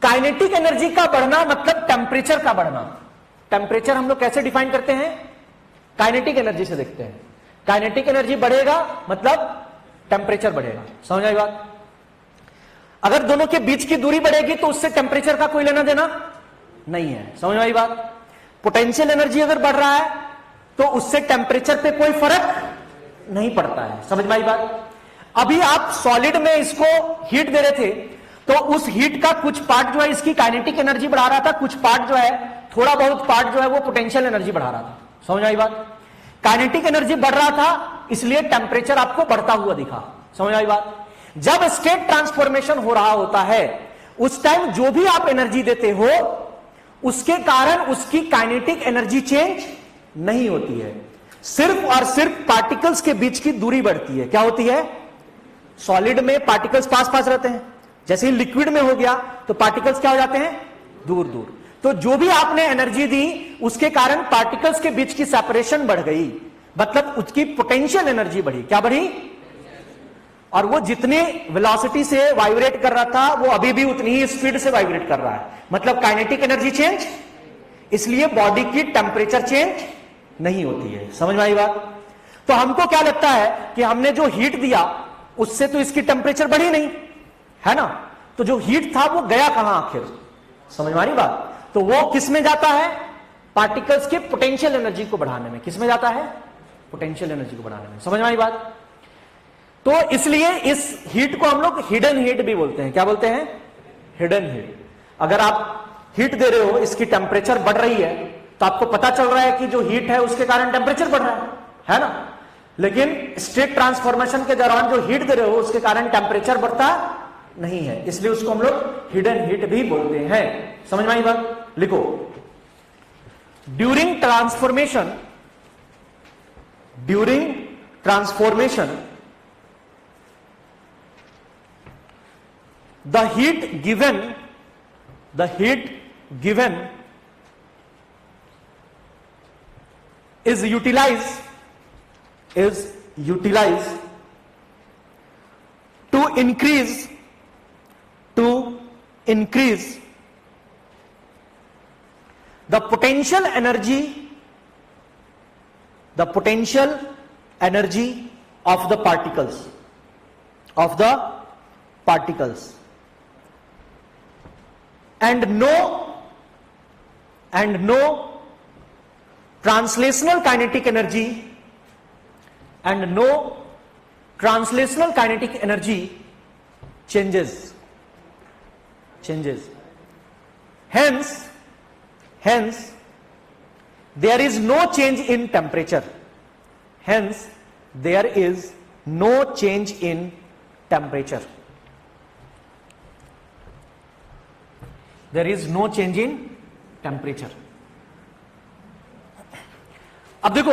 काइनेटिक एनर्जी का बढ़ना मतलब टेम्परेचर का बढ़ना। टेम्परेचर हम लोग कैसे डिफाइन करते हैं? काइनेटिक एनर्जी से देखते हैं। काइनेटिक एनर्जी बढ़ेगा मतलब टेम्परेचर बढ़ेगा। समझ आई बात? अगर दोनों के बीच की दूरी बढ़ेगी तो उससे टेम्परेचर का कोई लेना देना नहीं है। समझ आई बात? पोटेंशियल एनर्जी अगर बढ़ रहा है तो उससे टेम्परेचर पे कोई फर्क नहीं पड़ता है। समझ में आई बात? अभी आप सॉलिड में इसको हीट दे रहे थे तो उस हीट का कुछ पार्ट जो है इसकी काइनेटिक एनर्जी बढ़ा रहा था, कुछ पार्ट जो है, थोड़ा बहुत पार्ट जो है वो पोटेंशियल एनर्जी बढ़ा रहा था। समझ में आई बात? काइनेटिक एनर्जी बढ़ रहा था इसलिए टेम्परेचर आपको बढ़ता हुआ दिखा। समझ आई बात? जब स्टेट ट्रांसफॉर्मेशन हो रहा होता है उस टाइम जो भी आप एनर्जी देते हो उसके कारण उसकी काइनेटिक एनर्जी चेंज नहीं होती है, सिर्फ और सिर्फ पार्टिकल्स के बीच की दूरी बढ़ती है। क्या होती है? सॉलिड में पार्टिकल्स पास पास रहते हैं, जैसे ही लिक्विड में हो गया तो पार्टिकल्स क्या हो जाते हैं? दूर दूर। तो जो भी आपने एनर्जी दी उसके कारण पार्टिकल्स के बीच की सेपरेशन बढ़ गई, मतलब उसकी पोटेंशियल एनर्जी बढ़ी। क्या बढ़ी? और वो जितनी वेलोसिटी से वाइब्रेट कर रहा था वो अभी भी उतनी ही स्पीड से वाइब्रेट कर रहा है, मतलब काइनेटिक एनर्जी चेंज, इसलिए बॉडी की टेम्परेचर चेंज नहीं होती है। समझ में आई बात? तो हमको क्या लगता है कि हमने जो हीट दिया उससे तो इसकी टेम्परेचर बढ़ी नहीं, है ना? तो जो हीट था वो गया कहां आखिर? समझ में आ रही बात? तो वो किस में जाता है? पार्टिकल्स के पोटेंशियल एनर्जी को बढ़ाने में। किस में जाता है? पोटेंशियल एनर्जी को बढ़ाने में। समझ में आई बात? तो इसलिए इस हीट को हम लोग हिडन हीट भी बोलते हैं। क्या बोलते हैं? Hidden heat. अगर आप हीट दे रहे हो, इसकी टेम्परेचर बढ़ रही है, तो आपको पता चल रहा है कि जो हीट है उसके कारण टेम्परेचर बढ़ रहा है ना? लेकिन स्टेट ट्रांसफॉर्मेशन के दौरान जो हीट दे रहे हो उसके कारण टेम्परेचर बढ़ता नहीं है, इसलिए उसको हम लोग हिडन हीट भी बोलते हैं। समझ में आई बात? लिखो, during transformation the heat given is utilized to increase the potential energy of the particles and no translational kinetic energy changes. Hence there is no change in temperature. There is no change in temperature. अब देखो,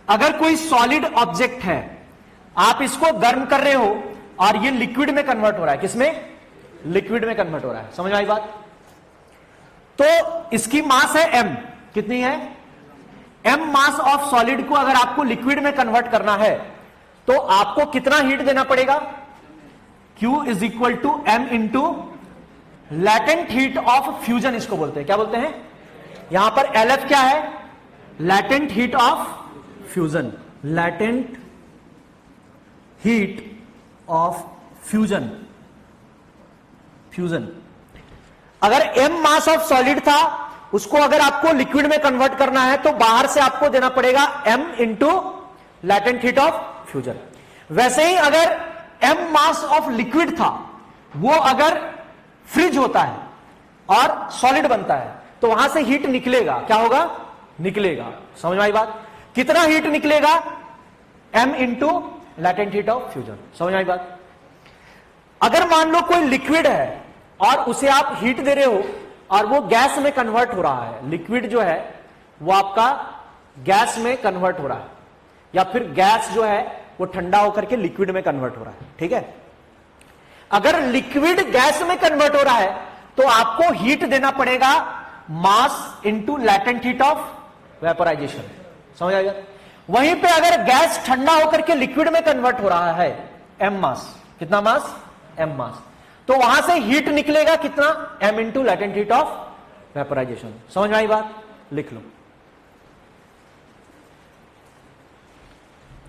अगर कोई solid object है, आप इसको गर्म कर रहे हो और ये लिक्विड में कन्वर्ट हो रहा है। किसमें? लिक्विड में कन्वर्ट हो रहा है। समझ में आई बात? तो इसकी मास है m। कितनी है? m मास ऑफ सॉलिड को अगर आपको लिक्विड में कन्वर्ट करना है तो आपको कितना हीट देना पड़ेगा? Q is equal to m into latent heat of fusion, इसको बोलते हैं। क्या बोलते हैं? यहां पर LF क्या है? Latent heat of fusion. Latent heat of fusion. अगर m मास ऑफ सॉलिड था, उसको अगर आपको लिक्विड में कन्वर्ट करना है तो बाहर से आपको देना पड़ेगा m into latent heat of fusion. वैसे ही अगर m मास ऑफ लिक्विड था, वो अगर फ्रिज होता है और सॉलिड बनता है तो वहां से हीट निकलेगा। क्या होगा? निकलेगा। समझ में आई बात? कितना हीट निकलेगा? m into latent heat of fusion. समझ में आई बात? अगर मान लो कोई लिक्विड है और उसे आप हीट दे रहे हो और वो गैस में कन्वर्ट हो रहा है, लिक्विड जो है वो आपका गैस में कन्वर्ट हो रहा है, या फिर गैस जो है वो ठंडा होकर के लिक्विड में कन्वर्ट हो रहा है। ठीक है? अगर लिक्विड गैस में कन्वर्ट हो रहा है तो आपको हीट देना पड़ेगा mass into latent heat of vaporisation. समझ आएगा? वहीं पे अगर गैस ठंडा होकर के लिक्विड में कन्वर्ट हो रहा है, m मास। कितना मास? m मास। तो वहां से हीट निकलेगा कितना? m into latent heat of vaporisation. समझ में आई बात? लिख लो,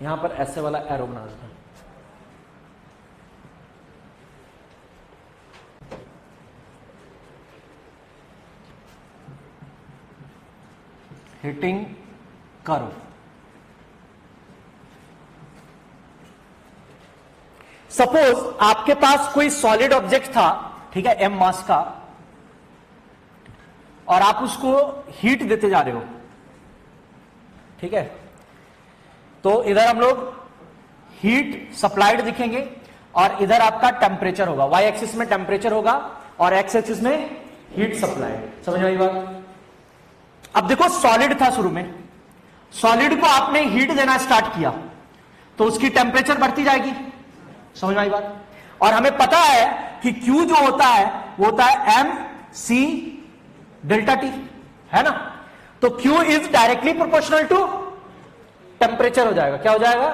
यहां पर ऐसे वाला एरो बना देना। Heating curve. सपोज आपके पास कोई सॉलिड ऑब्जेक्ट था, ठीक है, m मास का, और आप उसको हीट देते जा रहे हो। ठीक है? तो इधर हम लोग हीट सप्लाइड दिखेंगे और इधर आपका टेम्परेचर होगा। y एक्सिस में टेम्परेचर होगा और x एक्सिस में हीट सप्लाइड। समझ में आई बात? अब देखो, सॉलिड था शुरू में, सॉलिड को आपने हीट देना स्टार्ट किया तो उसकी टेम्परेचर बढ़ती जाएगी। समझ में आई बात? और हमें पता है कि Q जो होता है वो होता है mc डेल्टा टी, है ना। तो Q is directly proportional to temperature हो जाएगा, क्या हो जाएगा,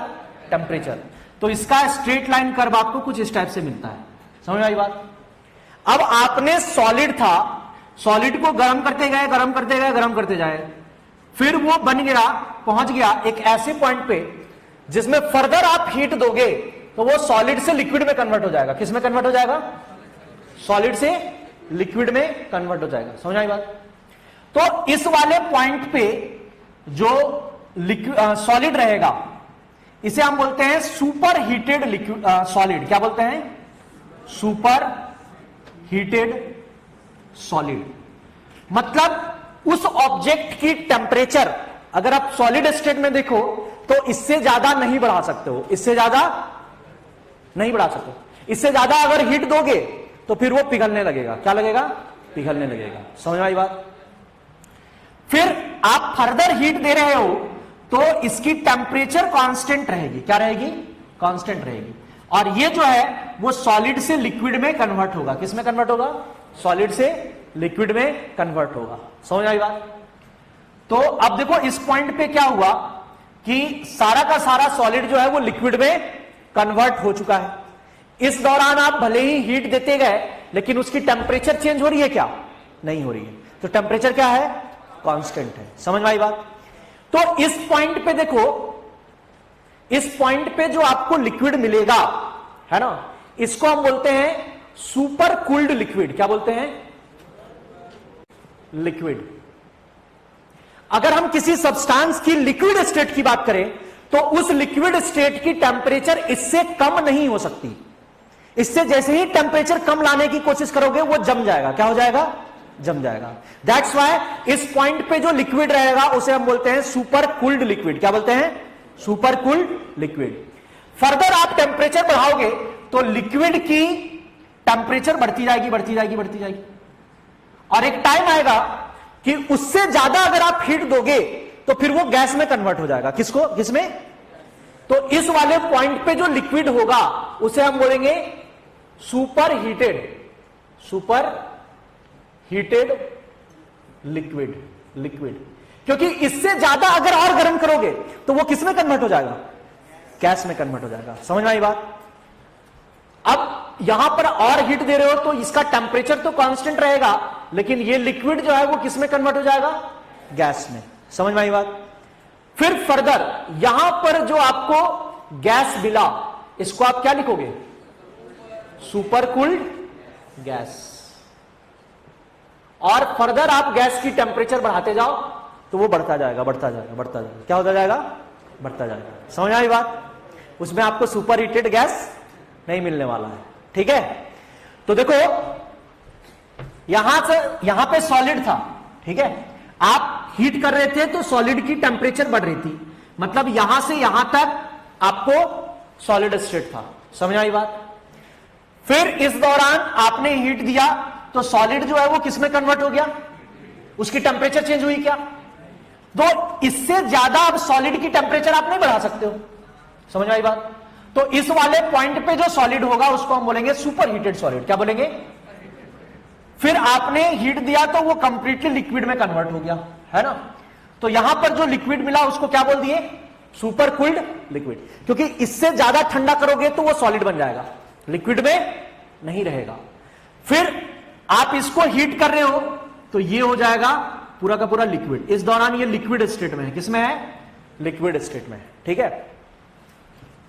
टेम्परेचर। तो इसका स्ट्रेट लाइन कर्व आपको कुछ इस टाइप से मिलता है, समझ में आई बात। अब आपने सॉलिड था, सॉलिड को गर्म करते गए, गर्म करते गए, गर्म करते जाए, फिर वो बन गया, पहुंच गया एक ऐसे पॉइंट पे जिसमें फर्दर आप हीट दोगे तो वो सॉलिड से लिक्विड में कन्वर्ट हो जाएगा। किस में कन्वर्ट हो जाएगा, सॉलिड से लिक्विड में कन्वर्ट हो जाएगा, समझ आई बात। तो इस वाले पॉइंट पे जो सॉलिड रहेगा इसे हम बोलते हैं सुपर हीटेड लिक्विड सॉलिड। क्या बोलते हैं, सुपर हीटेड सॉलिड। मतलब उस ऑब्जेक्ट की टेम्परेचर अगर आप सॉलिड स्टेट में देखो तो इससे ज्यादा नहीं बढ़ा सकते हो, इससे ज्यादा नहीं बढ़ा सकते। इससे ज्यादा अगर हीट दोगे तो फिर वो पिघलने लगेगा, क्या लगेगा, पिघलने लगेगा, समझ में आई बात। फिर आप फर्दर हीट दे रहे हो तो इसकी टेम्परेचर कांस्टेंट रहेगी, क्या रहेगी, कांस्टेंट रहेगी। और ये जो है वो सॉलिड से लिक्विड में कन्वर्ट होगा। किस में कन्वर्ट होगा, सॉलिड से लिक्विड में कन्वर्ट होगा, समझ आई बात। तो अब देखो इस पॉइंट पे क्या हुआ कि सारा का सारा सॉलिड जो है वो लिक्विड में कन्वर्ट हो चुका है। इस दौरान आप भले ही हीट देते गए लेकिन उसकी टेम्परेचर चेंज हो रही है क्या, नहीं हो रही है। तो टेम्परेचर क्या है, कांस्टेंट है, समझ में आई बात। तो इस पॉइंट पे देखो, इस पॉइंट पे जो आपको लिक्विड मिलेगा, है ना, इसको हम बोलते हैं सुपर कूल्ड लिक्विड। क्या बोलते हैं, लिक्विड। अगर हम किसी सब्सटेंस की लिक्विड स्टेट की बात करें तो उस लिक्विड स्टेट की टेम्परेचर इससे कम नहीं हो सकती। इससे जैसे ही टेम्परेचर कम लाने की कोशिश करोगे वो जम जाएगा, क्या हो जाएगा, जम जाएगा। दैट्स वाई इस पॉइंट पे जो लिक्विड रहेगा उसे हम बोलते हैं सुपर कूल्ड लिक्विड। क्या बोलते हैं, सुपर कूल्ड लिक्विड। फर्दर आप टेम्परेचर बढ़ाओगे तो लिक्विड की टेम्परेचर बढ़ती जाएगी, बढ़ती जाएगी, बढ़ती जाएगी, और एक टाइम आएगा कि उससे ज्यादा अगर आप हीट दोगे तो फिर वो गैस में कन्वर्ट हो जाएगा। किसको, किसमें, तो इस वाले पॉइंट पे जो लिक्विड होगा उसे हम बोलेंगे super heated, super heated liquid, liquid. क्योंकि इससे ज्यादा अगर और गर्म करोगे तो वो किस में कन्वर्ट हो जाएगा, गैस में कन्वर्ट हो जाएगा, समझ में आई बात। अब यहां पर और हीट दे रहे हो तो इसका टेम्परेचर तो कांस्टेंट रहेगा लेकिन ये लिक्विड जो है वो किस में कन्वर्ट हो जाएगा, गैस में, समझ में आई बात। फिर फर्दर यहां पर जो आपको गैस मिला इसको आप क्या लिखोगे, सुपर कूल्ड गैस। और फर्दर आप गैस की टेम्परेचर बढ़ाते जाओ तो वो बढ़ता जाएगा, बढ़ता जाएगा, बढ़ता जाएगा, क्या होता जाएगा, बढ़ता जाएगा, समझ आई बात। उसमें आपको सुपर हीटेड गैस नहीं मिलने वाला है, ठीक है। तो देखो यहां से यहां पे सॉलिड था, ठीक है, आप हीट कर रहे थे तो सॉलिड की टेम्परेचर बढ़ रही थी, मतलब यहां से यहां तक आपको सॉलिड स्टेट था, समझ आई बात। फिर इस दौरान आपने हीट दिया तो सॉलिड जो है वो किस में कन्वर्ट हो गया, उसकी टेम्परेचर चेंज हुई क्या। तो इससे ज्यादा अब सॉलिड की टेम्परेचर आप नहीं बढ़ा सकते हो, समझ आई बात। तो इस वाले पॉइंट पे जो सॉलिड होगा उसको हम बोलेंगे सुपर हीटेड सॉलिड, क्या बोलेंगे। फिर आपने हीट दिया तो वो कंप्लीटली लिक्विड में कन्वर्ट हो गया, है ना। तो यहां पर जो लिक्विड मिला उसको क्या बोल दिए, सुपर कूल्ड लिक्विड, क्योंकि इससे ज्यादा ठंडा करोगे तो वो सॉलिड बन जाएगा, लिक्विड में नहीं रहेगा। फिर आप इसको हीट कर रहे हो तो ये हो जाएगा पूरा का पूरा लिक्विड। इस दौरान ये लिक्विड स्टेट में है, किसमें है, लिक्विड स्टेट में, ठीक है।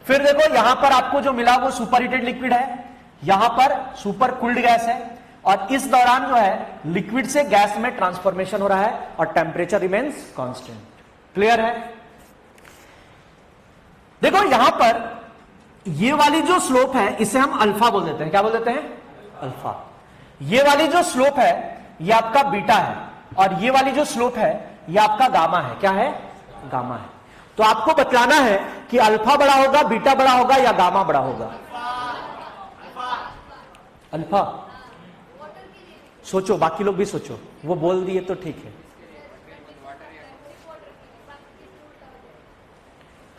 फिर देखो यहां पर आपको जो मिला वो सुपर हीटेड लिक्विड है, यहां पर सुपर कूल्ड गैस है, और इस दौरान जो है लिक्विड से गैस में ट्रांसफॉर्मेशन हो रहा है और टेम्परेचर रिमेन्स कांस्टेंट। क्लियर है। देखो यहां पर ये वाली जो स्लोप है इसे हम अल्फा बोल देते हैं, क्या बोल देते हैं, अल्फा। ये वाली जो स्लोप है ये आपका बीटा है, और ये वाली जो स्लोप है ये आपका गामा है, क्या है, गामा है। तो आपको बतलाना है कि अल्फा बड़ा होगा, बीटा बड़ा होगा या गामा बड़ा होगा। अल्फा सोचो, बाकी लोग भी सोचो, वो बोल दिए तो ठीक है।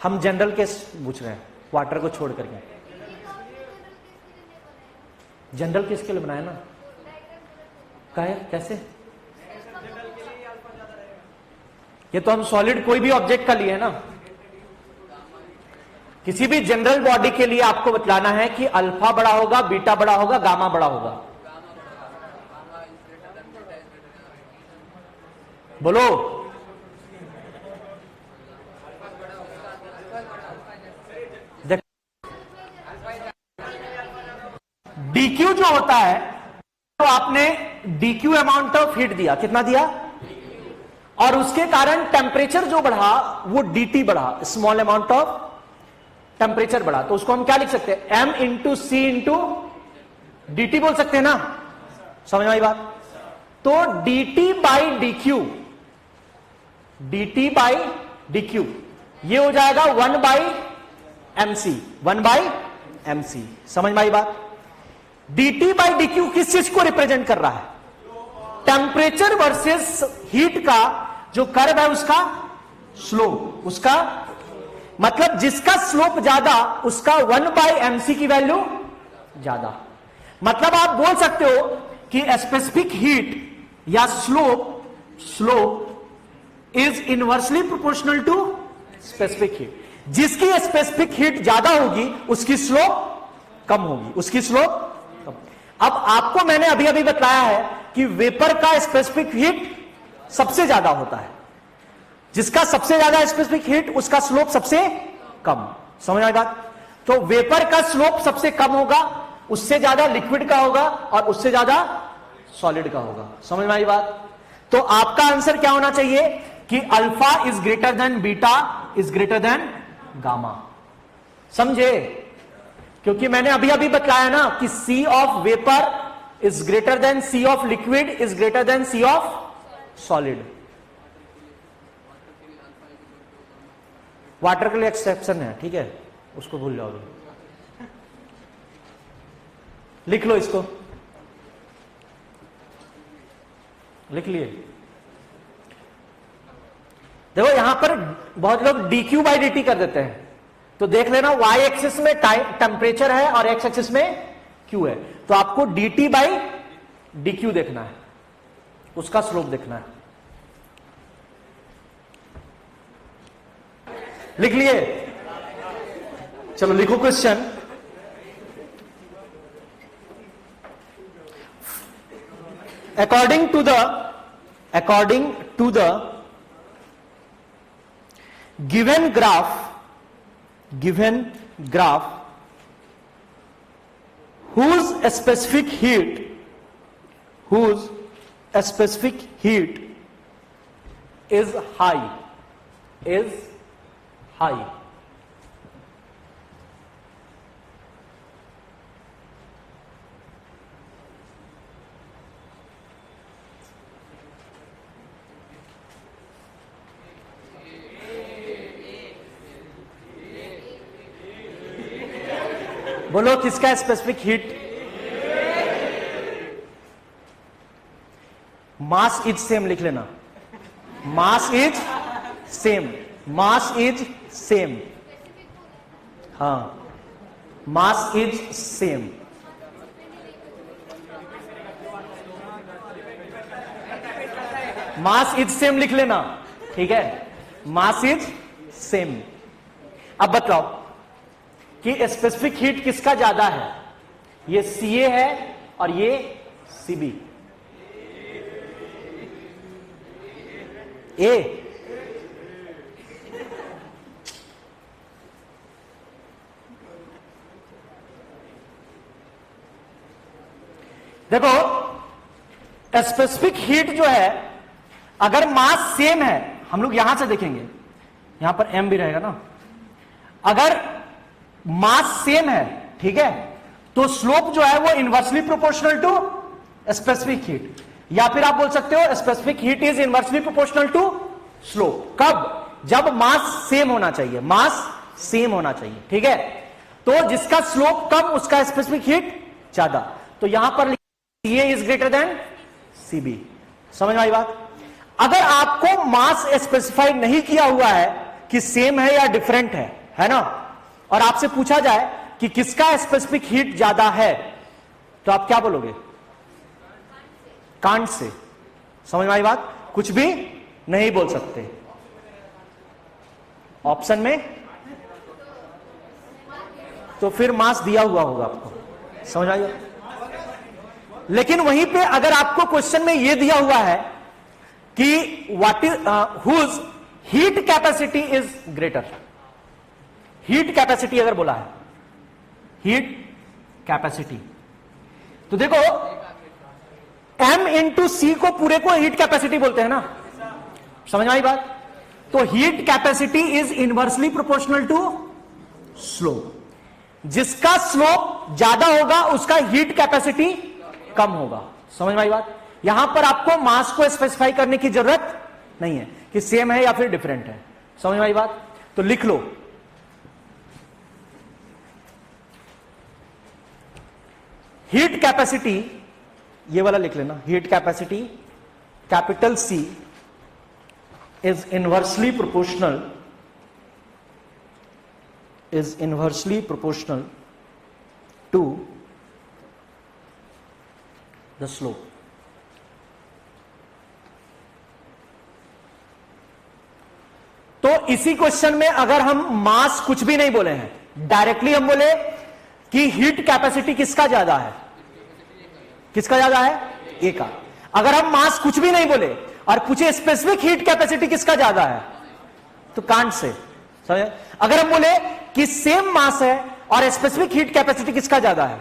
हम जनरल केस पूछ रहे हैं, वाटर को छोड़ करके। जनरल केस के लिए बनाया ना, क्या है, कैसे ये तो हम सॉलिड कोई भी ऑब्जेक्ट का लिए ना, किसी भी जनरल बॉडी के लिए आपको बतलाना है कि अल्फा बड़ा होगा, बीटा बड़ा होगा, गामा बड़ा होगा। बोलो। डीक्यू जो होता है, तो आपने डीक्यू अमाउंट ऑफ हीट दिया, कितना दिया, और उसके कारण टेम्परेचर जो बढ़ा वो डीटी बढ़ा, स्मॉल अमाउंट ऑफ टेम्परेचर बढ़ा। तो उसको हम क्या लिख सकते हैं, m into c into dT बोल सकते हैं ना, समझ में आई बात। तो dT by dQ, dT by dQ ये हो जाएगा 1 बाई एमसी, 1 बाई एमसी, समझ में आई बात। डीटी बाई डीक्यू किस चीज को रिप्रेजेंट कर रहा है, टेम्परेचर वर्सेस हीट का जो कर्व है उसका स्लोप, उसका मतलब जिसका स्लोप ज्यादा उसका 1 बाई एमसी की वैल्यू ज्यादा। मतलब आप बोल सकते हो कि स्पेसिफिक हीट या slope is inversely proportional to specific heat. जिसकी स्पेसिफिक हीट ज्यादा होगी उसकी स्लोप कम होगी, उसकी स्लोप कम। अब आपको मैंने अभी अभी बताया है कि वेपर का स्पेसिफिक हीट सबसे ज्यादा होता है, जिसका सबसे ज्यादा स्पेसिफिक हीट उसका स्लोप सबसे कम, समझ आएगा। तो वेपर का स्लोप सबसे कम होगा, उससे ज्यादा लिक्विड का होगा और उससे ज्यादा सॉलिड का होगा, समझ में आई बात। तो आपका आंसर क्या होना चाहिए कि alpha is greater than beta is greater than gamma, समझे। क्योंकि मैंने अभी अभी बताया ना कि C of vapour is greater than C of liquid is greater than C of solid. Water के लिए एक्सेप्शन है, ठीक है, उसको भूल जाओगे, लिख लो इसको, लिख लिए। देखो यहां पर बहुत लोग dq बाई dt कर देते हैं, तो देख लेना y एक्सिस में टेम्परेचर है और x एक्सिस में q है, तो आपको dt बाई dq देखना है, उसका स्लोप देखना है। लिख लिए, चलो लिखो question. according to the given graph whose specific heat is high, बोलो किसका specific heat, mass is same लिख लेना, mass is same, mass is same, हाँ mass is same. Mass is same लिख लेना, ठीक है, मास इज सेम। अब बताओ कि स्पेसिफिक हीट किसका ज्यादा है, ये Ca है और ये Cb। A देखो स्पेसिफिक हीट जो है, अगर मास सेम है, हम लोग यहां से देखेंगे, यहां पर m भी रहेगा ना, अगर मास सेम है, ठीक है, तो स्लोप जो है वो inversely proportional to specific heat, या फिर आप बोल सकते हो specific heat is inversely proportional to slope. कब, जब मास सेम होना चाहिए, मास सेम होना चाहिए, ठीक है। तो जिसका स्लोप कम उसका स्पेसिफिक हीट ज्यादा, तो यहां पर Ca is greater then Cb, समझ में आई बात। अगर आपको मास स्पेसिफाई नहीं किया हुआ है कि सेम है या डिफरेंट है ना, और आपसे पूछा जाए कि किसका स्पेसिफिक हीट ज्यादा है, तो आप क्या बोलोगे, कांट से, समझ में आई बात, कुछ भी नहीं बोल सकते, ऑप्शन में, तो फिर मास दिया हुआ होगा आपको, समझ आइए। लेकिन वहीं पे अगर आपको क्वेश्चन में यह दिया हुआ है कि what is whose heat capacity is greater, heat capacity अगर बोला है, हीट कैपेसिटी, तो देखो m इंटू सी को पूरे को हीट कैपेसिटी बोलते हैं ना, समझ में आई बात। तो heat capacity is inversely proportional to slope, जिसका स्लोप ज्यादा होगा उसका हीट कैपेसिटी कम होगा, समझ में आई बात। यहां पर आपको मास को स्पेसिफाई करने की जरूरत नहीं है कि सेम है या फिर डिफरेंट है, समझ में आई बात। तो लिख लो हीट कैपेसिटी, ये वाला लिख लेना, heat capacity capital C is inversely proportional to the slope. तो इसी क्वेश्चन में अगर हम मास कुछ भी नहीं बोले हैं, डायरेक्टली हम बोले कि हीट कैपेसिटी किसका ज्यादा है, किसका ज्यादा है, ए का। अगर हम मास कुछ भी नहीं बोले और पूछे स्पेसिफिक हीट कैपेसिटी किसका ज्यादा है, तो कांट से, समझे। अगर हम बोले कि सेम मास है और स्पेसिफिक हीट कैपेसिटी किसका ज्यादा है,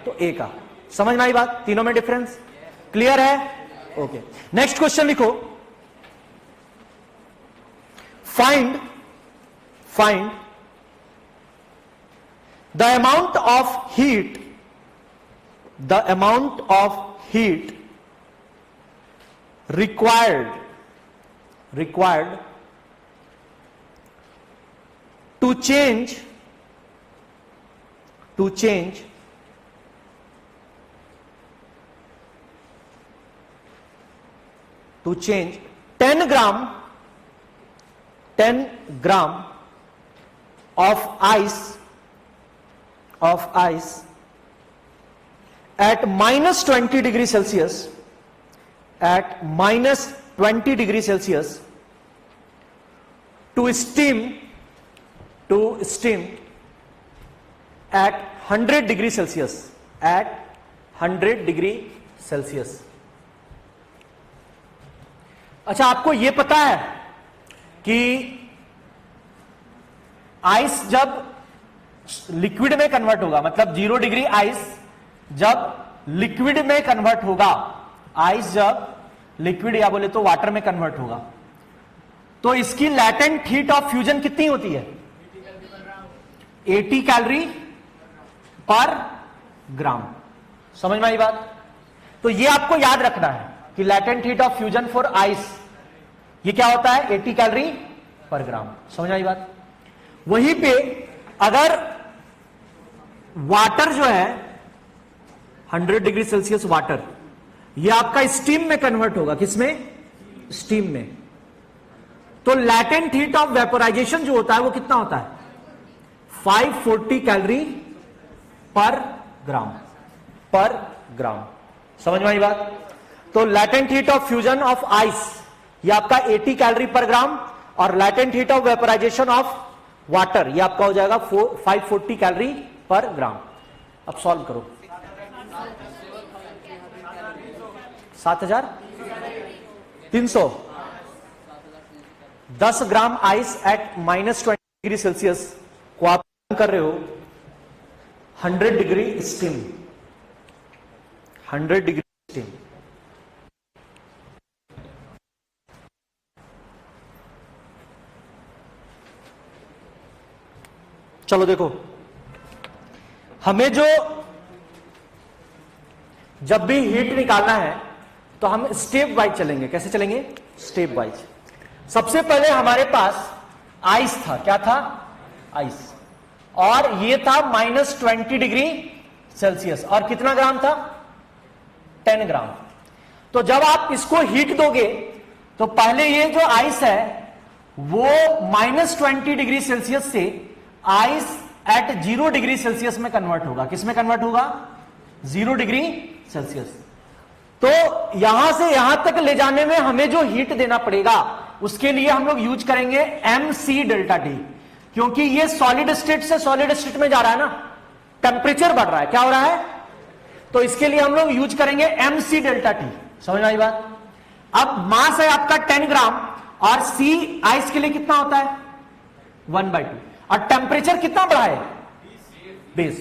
तो ए का। समझ में आई बात, तीनों में डिफरेंस क्लियर है, ओके। नेक्स्ट क्वेश्चन लिखो, find the amount of heat required to change 10 gram of ice at minus 20 degrees Celsius, at minus 20 degrees Celsius to steam at 100 degrees Celsius, at 100 degree Celsius। अच्छा, आपको यह पता है कि ice जब liquid में convert होगा, मतलब 0 डिग्री आइस जब लिक्विड में कन्वर्ट होगा, आइस जब लिक्विड या बोले तो वाटर में कन्वर्ट होगा, तो इसकी लैटेंट हीट ऑफ फ्यूजन कितनी होती है, 80 कैलोरी पर ग्राम। समझ में आई बात। तो ये आपको याद रखना है कि latent heat of fusion for ice ये क्या होता है, 80 कैलोरी पर ग्राम। समझ में आई बात। वहीं पे अगर वाटर जो है 100 डिग्री सेल्सियस वाटर, ये आपका स्टीम में कन्वर्ट होगा, किसमें, स्टीम में, तो लैटेंट हीट ऑफ वेपोराइजेशन जो होता है वो कितना होता है, 540 कैलोरी पर ग्राम। समझ में आई बात। तो latent heat of fusion of ice ये आपका 80 कैलोरी पर ग्राम, और latent heat of vaporisation of water ये आपका हो जाएगा 540 कैलोरी पर ग्राम। अब सॉल्व करो, 7300, 10 gram ice eight minus 20 degree Celsius को आप कर रहे हो 100 डिग्री स्टीम, 100 डिग्री स्टीम। चलो देखो, हमें जो जब भी हीट निकालना है तो हम स्टेप वाइज चलेंगे। कैसे चलेंगे, स्टेप वाइज। सबसे पहले हमारे पास आइस था, क्या था, आइस, और ये था माइनस 20 डिग्री सेल्सियस, और कितना ग्राम था, 10 ग्राम। तो जब आप इसको हीट दोगे तो पहले ये जो आइस है वो माइनस 20 डिग्री सेल्सियस से आइस एट 0 डिग्री सेल्सियस में कन्वर्ट होगा। किस में कन्वर्ट होगा, 0 डिग्री सेल्सियस। तो यहां से यहां तक ले जाने में हमें जो हीट देना पड़ेगा उसके लिए हम लोग यूज करेंगे mc डेल्टा टी, क्योंकि ये सॉलिड स्टेट से सॉलिड स्टेट में जा रहा है ना, टेम्परेचर बढ़ रहा है, क्या हो रहा है, तो इसके लिए हम लोग यूज करेंगे mc डेल्टा टी। समझ में आई बात? अब मास है आपका 10 ग्राम और सी आइस के लिए कितना होता है 1/2, और टेम्परेचर कितना बढ़ा है 20,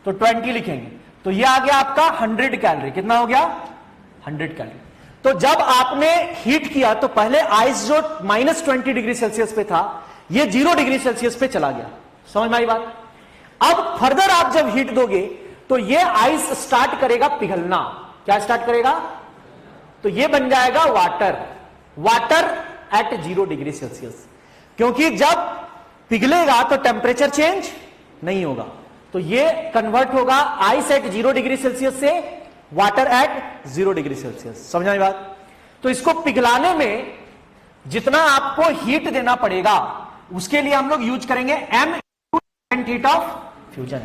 तो 20 लिखेंगे, तो ये आ गया आपका 100 कैलोरी। कितना हो गया 100 कैलोरी। तो जब आपने हीट किया तो पहले आइस जो -20 डिग्री सेल्सियस पे था, ये 0 डिग्री सेल्सियस पे चला गया। समझ में आई बात? अब फर्दर आप जब हीट दोगे तो ये आइस स्टार्ट करेगा पिघलना। क्या स्टार्ट करेगा? तो ये बन जाएगा water, water at 0 degree Celsius, क्योंकि जब पिघलेगा तो टेम्परेचर चेंज नहीं होगा, तो ये कन्वर्ट होगा आइस एट 0 डिग्री सेल्सियस से वाटर एट 0 डिग्री सेल्सियस। समझ आई बात? तो इसको पिघलाने में जितना आपको हीट देना पड़ेगा उसके लिए हम लोग यूज करेंगे m हीट ऑफ फ्यूजन,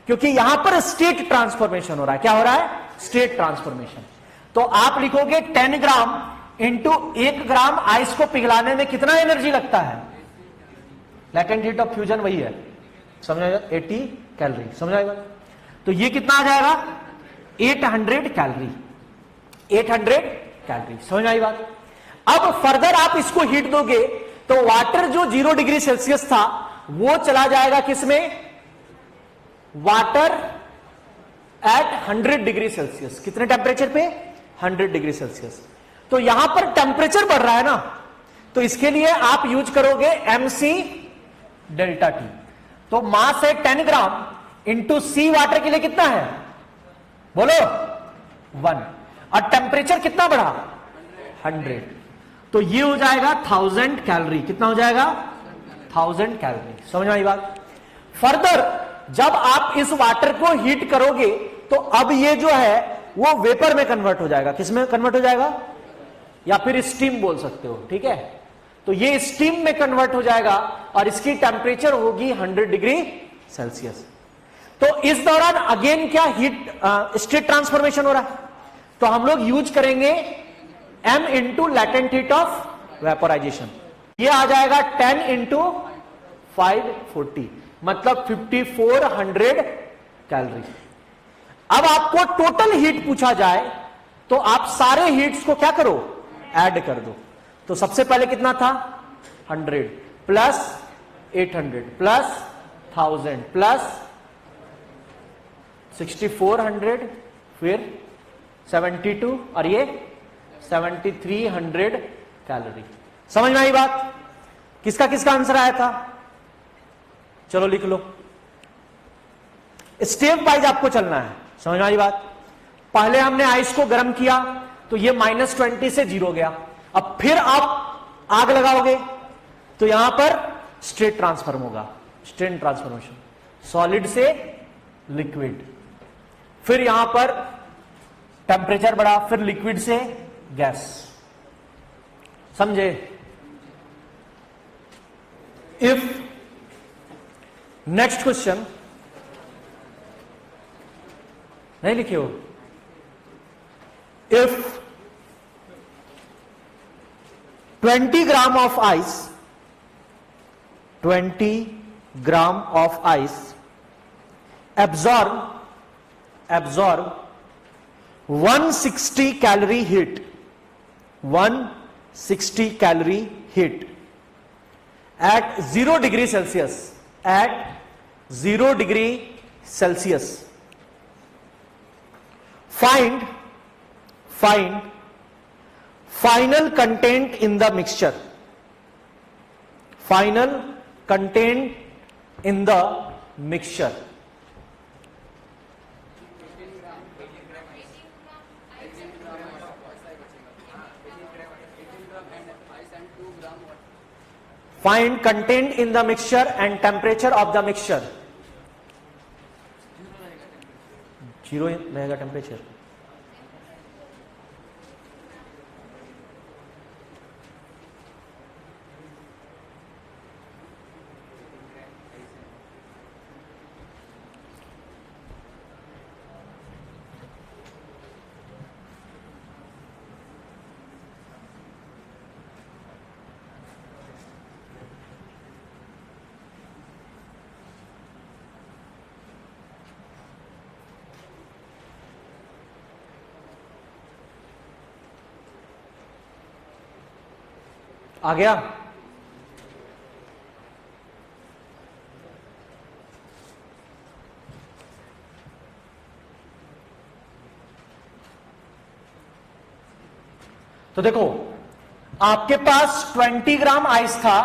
क्योंकि यहां पर स्टेट ट्रांसफॉर्मेशन हो रहा है। क्या हो रहा है? State transformation. तो आप लिखोगे 10 ग्राम इंटू 1 ग्राम आइस को पिघलाने में कितना एनर्जी लगता है? लैटेंट हीट ऑफ फ्यूजन वही है, समझ 80 कैलोरी। समझ आएगा? तो ये कितना आ जाएगा 800 कैलोरी, 800 कैलोरी। समझ आई बात? अब फर्दर आप इसको हीट दोगे तो वाटर जो 0 डिग्री सेल्सियस था वो चला जाएगा किसमें? Water at 100 degree Celsius. कितने टेम्परेचर पे? 100 डिग्री सेल्सियस। तो यहां पर टेम्परेचर बढ़ रहा है ना, तो इसके लिए आप यूज करोगे mc डेल्टा टी। तो मास है 10 ग्राम इंटू सी वाटर के लिए कितना है बोलो 1, और टेम्परेचर कितना बढ़ा 100, तो ये हो जाएगा 1000 कैलोरी। कितना हो जाएगा 1000 कैलोरी। समझ में आई बात? फर्दर जब आप इस वाटर को हीट करोगे तो अब ये जो है वो वेपर में कन्वर्ट हो जाएगा। किस में कन्वर्ट हो जाएगा? या फिर स्टीम बोल सकते हो, ठीक है? तो ये स्टीम में कन्वर्ट हो जाएगा और इसकी टेम्परेचर होगी 100 डिग्री सेल्सियस। तो इस दौरान अगेन क्या हीट स्टेट ट्रांसफॉर्मेशन हो रहा है, तो हम लोग यूज करेंगे m into latent heat of vaporisation. ये आ जाएगा 10 इंटू 540, मतलब 5400 कैलोरी। अब आपको टोटल हीट पूछा जाए तो आप सारे हीट्स को क्या करो? ऐड कर दो। तो सबसे पहले कितना था 100 प्लस 800 प्लस 1000 प्लस 6400, फिर 72 और ये 7300 कैलोरी। समझ में आई बात? किसका किसका आंसर आया था? चलो लिख लो। स्टेप वाइज आपको चलना है। समझ में आई बात? पहले हमने आइस को गर्म किया तो ये -20 से 0 गया। अब फिर आप आग लगाओगे तो यहां पर स्टेट ट्रांसफॉर्म होगा, स्टेट ट्रांसफॉर्मेशन, सॉलिड से लिक्विड। फिर यहां पर टेम्परेचर बढ़ा, फिर लिक्विड से गैस। समझे? इफ नेक्स्ट क्वेश्चन नहीं लिखे हो, if 20 gram of ice, 20 gram of ice absorb 160 calorie heat, 160 calorie heat at 0 degree Celsius, at 0 degree Celsius. Find final content in the mixture, final content in the mixture. Find content in the mixture and temperature of the mixture. 0 रहेगा temperature. आ गया? तो देखो, आपके पास 20 gram ice था,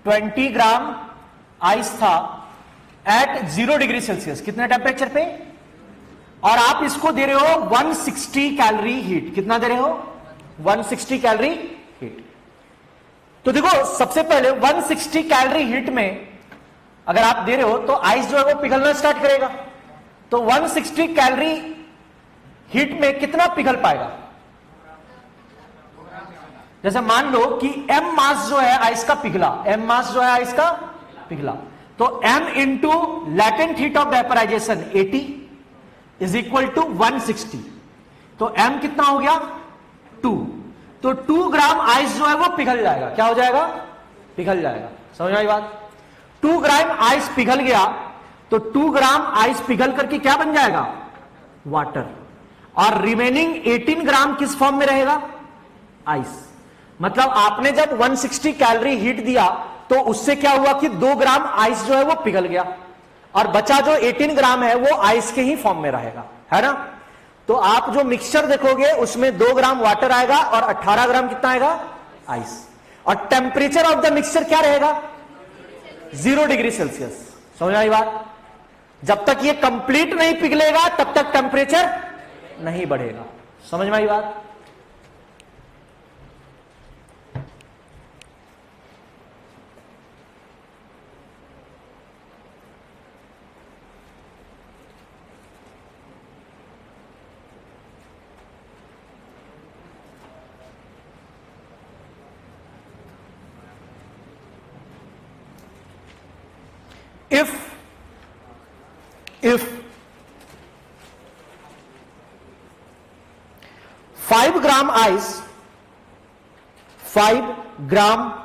20 gram ice था eight 0 degree Celsius, कितने temperature पे, और आप इसको दे रहे हो 160 कैलोरी हीट। कितना दे रहे हो? 160 कैलोरी हीट। तो देखो, सबसे पहले 160 कैलोरी हीट में अगर आप दे रहे हो तो आइस जो है वो पिघलना स्टार्ट करेगा। तो 160 कैलोरी हीट में कितना पिघल पाएगा? जैसे मान लो कि m मास जो है आइस का पिघला, m मास जो है आइस का पिघला, तो m into latent heat of vaporisation 80 is equal to 160। तो m कितना हो गया? 2। तो 2 ग्राम आइस जो है वो पिघल जाएगा। क्या हो जाएगा? पिघल जाएगा। समझ में आई बात? 2 ग्राम आइस पिघल गया, तो 2 ग्राम आइस पिघल करके क्या बन जाएगा? वाटर। और रिमेनिंग 18 ग्राम किस फॉर्म में रहेगा? आइस। मतलब आपने जब 160 कैलोरी हीट दिया तो उससे क्या हुआ कि 2 ग्राम आइस जो है वो पिघल गया, और बचा जो 18 ग्राम है वो आइस के ही फॉर्म में रहेगा, है ना? तो आप जो मिक्सचर देखोगे उसमें 2 ग्राम वाटर आएगा और 18 ग्राम कितना आएगा? आइस। और टेम्परेचर ऑफ द मिक्सचर क्या रहेगा? 0 डिग्री सेल्सियस। समझ आई बात? जब तक ये कंप्लीट नहीं पिघलेगा तब तक टेम्परेचर नहीं बढ़ेगा। समझ में आई बात? if 5 gram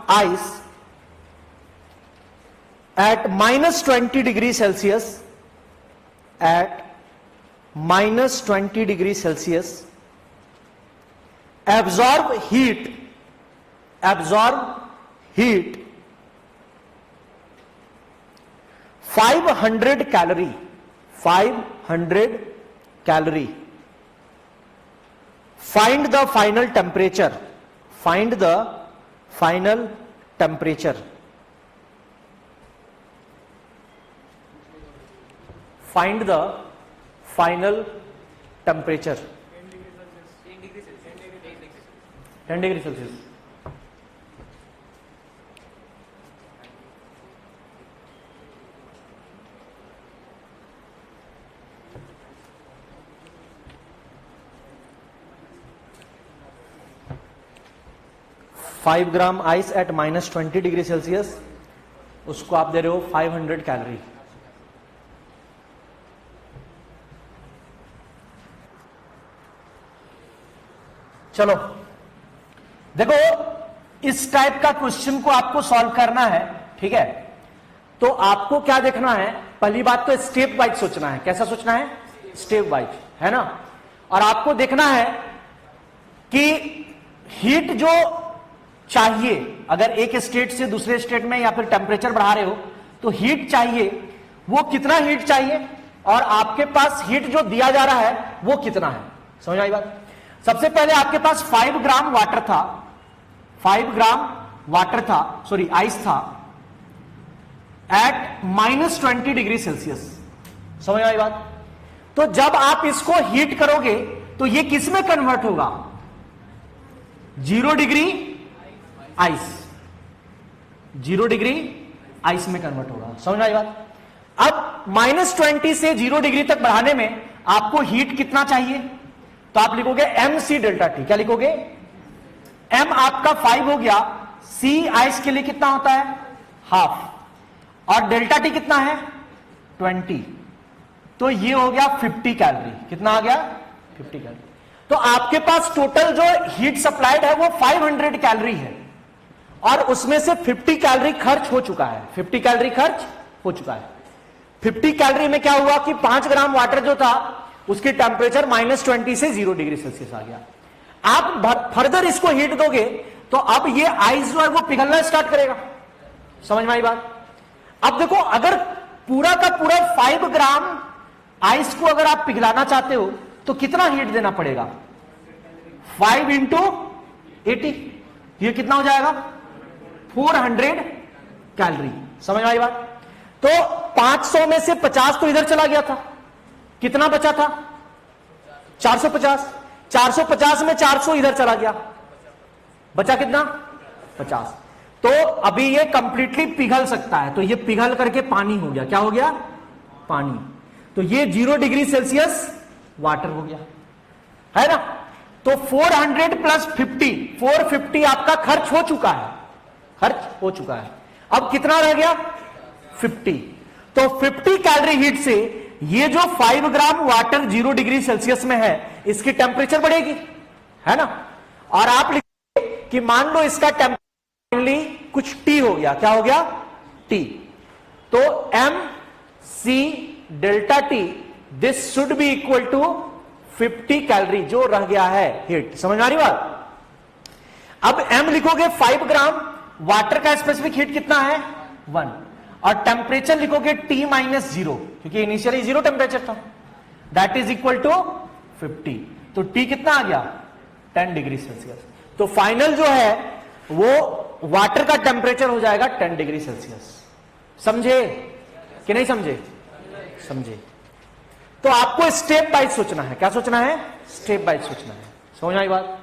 ice at minus 20 degree Celsius, at minus 20 degree Celsius absorb heat 500 calorie, 500 calorie. Find the final temperature. Find the final temperature. Find the final temperature. 10 degree Celsius. Five gram ice eight minus 20 degree Celsius, उसको आप दे रहे हो 500 calorie. चलो देखो, इस type का question को आपको सॉल्व करना है, ठीक है? तो आपको क्या देखना है? पहली बात तो स्टेप वाइज सोचना है। कैसा सोचना है? स्टेप वाइज, है ना? और आपको देखना है कि हीट जो चाहिए, अगर एक स्टेट से दूसरे स्टेट में या फिर टेम्परेचर बढ़ा रहे हो तो हीट चाहिए, वो कितना हीट चाहिए, और आपके पास हीट जो दिया जा रहा है वो कितना है। समझ आई बात? सबसे पहले आपके पास 5 ग्राम वाटर था, 5 ग्राम वाटर था, सॉरी आइस था एट माइनस 20 डिग्री सेल्सियस। समझ आई बात? तो जब आप इसको हीट करोगे तो ये किस में कन्वर्ट होगा? 0 डिग्री आइस, 0 डिग्री आइस में कन्वर्ट होगा। समझ आई बात? अब माइनस 20 से 0 डिग्री तक बढ़ाने में आपको हीट कितना चाहिए? तो आप लिखोगे mc डेल्टा टी। क्या लिखोगे? m आपका 5 हो गया, c आइस के लिए कितना होता है? हाफ, और डेल्टा टी कितना है? 20। तो ये हो गया 50 कैलोरी। कितना आ गया? 50 कैलोरी। तो आपके पास टोटल जो हीट सप्लाइड है वो 500 कैलोरी है, और उसमें से 50 कैलोरी खर्च हो चुका है। 50 कैलोरी खर्च हो चुका है। 50 कैलोरी में क्या हुआ कि 5 ग्राम वाटर जो था उसकी टेम्परेचर माइनस 20 से 0 डिग्री सेल्सियस आ गया। आप फर्दर इसको हीट दोगे तो अब ये आइस जो है वो पिघलना स्टार्ट करेगा। समझ में आई बात? अब देखो, अगर पूरा का पूरा 5 ग्राम आइस को अगर आप पिघलाना चाहते हो तो कितना हीट देना पड़ेगा? 5 इंटू 80, ये कितना हो जाएगा? 400 कैलोरी। समझ में आई बात? तो 500 में से 50 तो इधर चला गया था, कितना बचा था? 450। 450 में 400 इधर चला गया, बचा कितना? 50। तो अभी ये कंप्लीटली पिघल सकता है, तो ये पिघल करके पानी हो गया। क्या हो गया? पानी। तो ये 0 डिग्री सेल्सियस वाटर हो गया, है ना? तो 400 प्लस 50, 450 आपका खर्च हो चुका है, खर्च हो चुका है। अब कितना रह गया? 50। तो 50 कैलोरी हीट से ये जो 5 ग्राम वाटर 0 डिग्री सेल्सियस में है, इसकी टेम्परेचर बढ़ेगी, है ना? और आप लिखिए कि मान लो इसका टेम्परेचर कुछ T हो गया। क्या हो गया? T। तो m c delta T, this should be equal to 50 calorie जो रह गया है हीट। समझ में आ रही बात? अब m लिखोगे, 5 ग्राम वाटर का स्पेसिफिक हीट कितना है? 1। और टेम्परेचर लिखोगे T माइनस 0, क्योंकि इनिशियली 0 टेम्परेचर था, दैट इज इक्वल टू 50। तो T कितना आ गया? 10 डिग्री सेल्सियस। तो फाइनल जो है वो वाटर का टेम्परेचर हो जाएगा 10 डिग्री सेल्सियस। समझे कि नहीं समझे? समझे। तो आपको स्टेप बाय सोचना है। क्या सोचना है? स्टेप बाय सोचना है। समझ आई बात?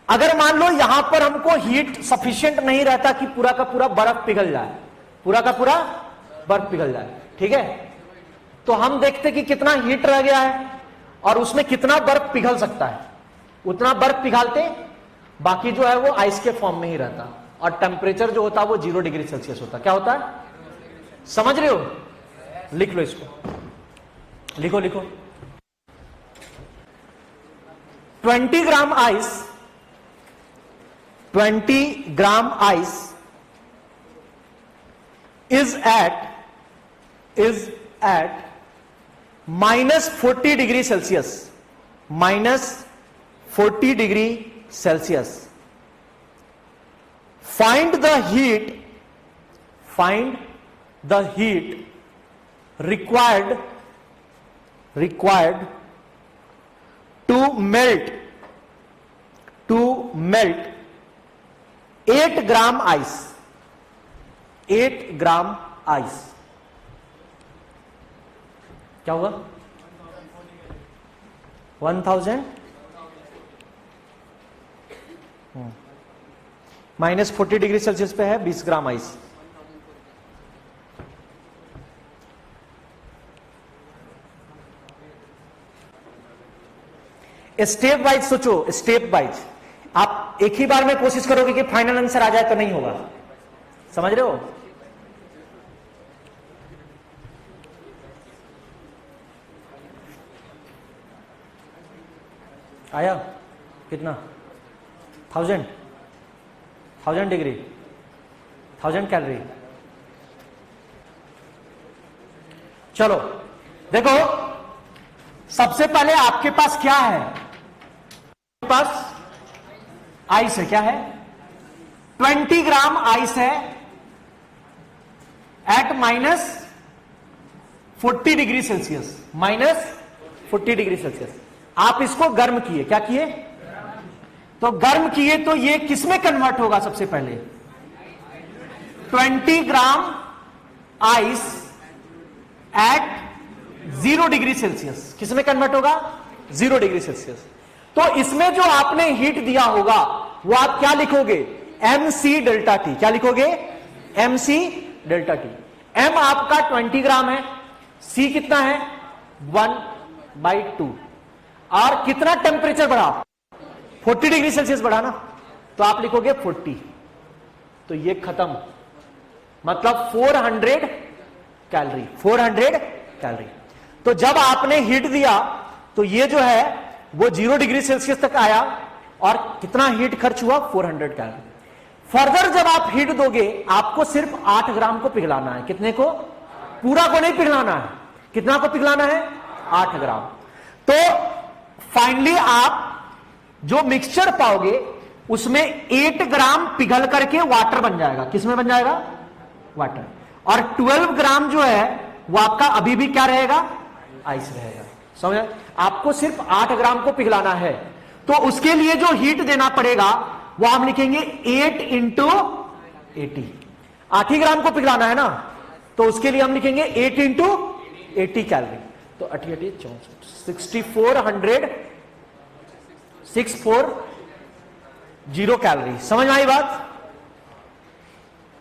अगर मान लो यहां पर हमको हीट सफिशिएंट नहीं रहता कि पूरा का पूरा बर्फ पिघल जाए, पूरा का पूरा बर्फ पिघल जाए, ठीक है, तो हम देखते कि कितना हीट रह गया है और उसमें कितना बर्फ पिघल सकता है, उतना बर्फ पिघालते, बाकी जो है वो आइस के फॉर्म में ही रहता, और टेम्परेचर जो होता है वो 0 डिग्री सेल्सियस होता। क्या होता है? समझ रहे हो? लिख लो इसको, लिखो लिखो। 20 gram ice, 20 gram ice is at minus 40 degree Celsius, minus 40 degree Celsius. Find the heat required to melt 8 gram ice, 8 gram ice. क्या होगा? 1000 माइनस 40 डिग्री सेल्सियस पे है 20 ग्राम आइस। स्टेप वाइज सोचो, स्टेप वाइज। आप एक ही बार में कोशिश करोगे कि फाइनल आंसर आ जाए तो नहीं होगा। समझ रहे हो? आया कितना? 1000 डिग्री, 1000 कैलोरी। चलो देखो, सबसे पहले आपके पास क्या है? आपके पास आइस है। क्या है? 20 ग्राम आइस है at minus 40 degree Celsius, minus 40 degree Celsius. आप इसको गर्म किए। क्या किए? तो गर्म किए तो ये किसमें कन्वर्ट होगा? सबसे पहले 20 gram ice eight 0 degree Celsius किसमें कन्वर्ट होगा? 0 डिग्री सेल्सियस। तो इसमें जो आपने हीट दिया होगा वो आप क्या लिखोगे? mc delta T. क्या लिखोगे? mc delta T. m आपका 20 ग्राम है, c कितना है? 1/2। और कितना टेम्परेचर बढ़ा? 40 डिग्री सेल्सियस बढ़ा ना, तो आप लिखोगे 40। तो ये खत्म, मतलब 400 कैलोरी, 400 कैलोरी। तो जब आपने हीट दिया तो ये जो है वो 0 डिग्री सेल्सियस तक आया और कितना हीट खर्च हुआ? 400 कैलोरी। फर्दर जब आप हीट दोगे आपको सिर्फ 8 ग्राम को पिघलाना है। कितने को? पूरा को नहीं पिघलाना है। कितना को पिघलाना है? 8 ग्राम। तो फाइनली आप जो मिक्सचर पाओगे उसमें 8 ग्राम पिघल करके वाटर बन जाएगा। किसमें बन जाएगा? वाटर। और 12 ग्राम जो है वो आपका अभी भी क्या रहेगा? आइस रहेगा। समझ? आपको सिर्फ 8 ग्राम को पिघलाना है, तो उसके लिए जो हीट देना पड़ेगा वो हम लिखेंगे 8 इंटू 80। 8 ही ग्राम को पिघलाना है ना, तो उसके लिए हम लिखेंगे 8 इंटू 80 कैलोरी। तो 80 6400 640 कैलोरी। समझ में आई बात?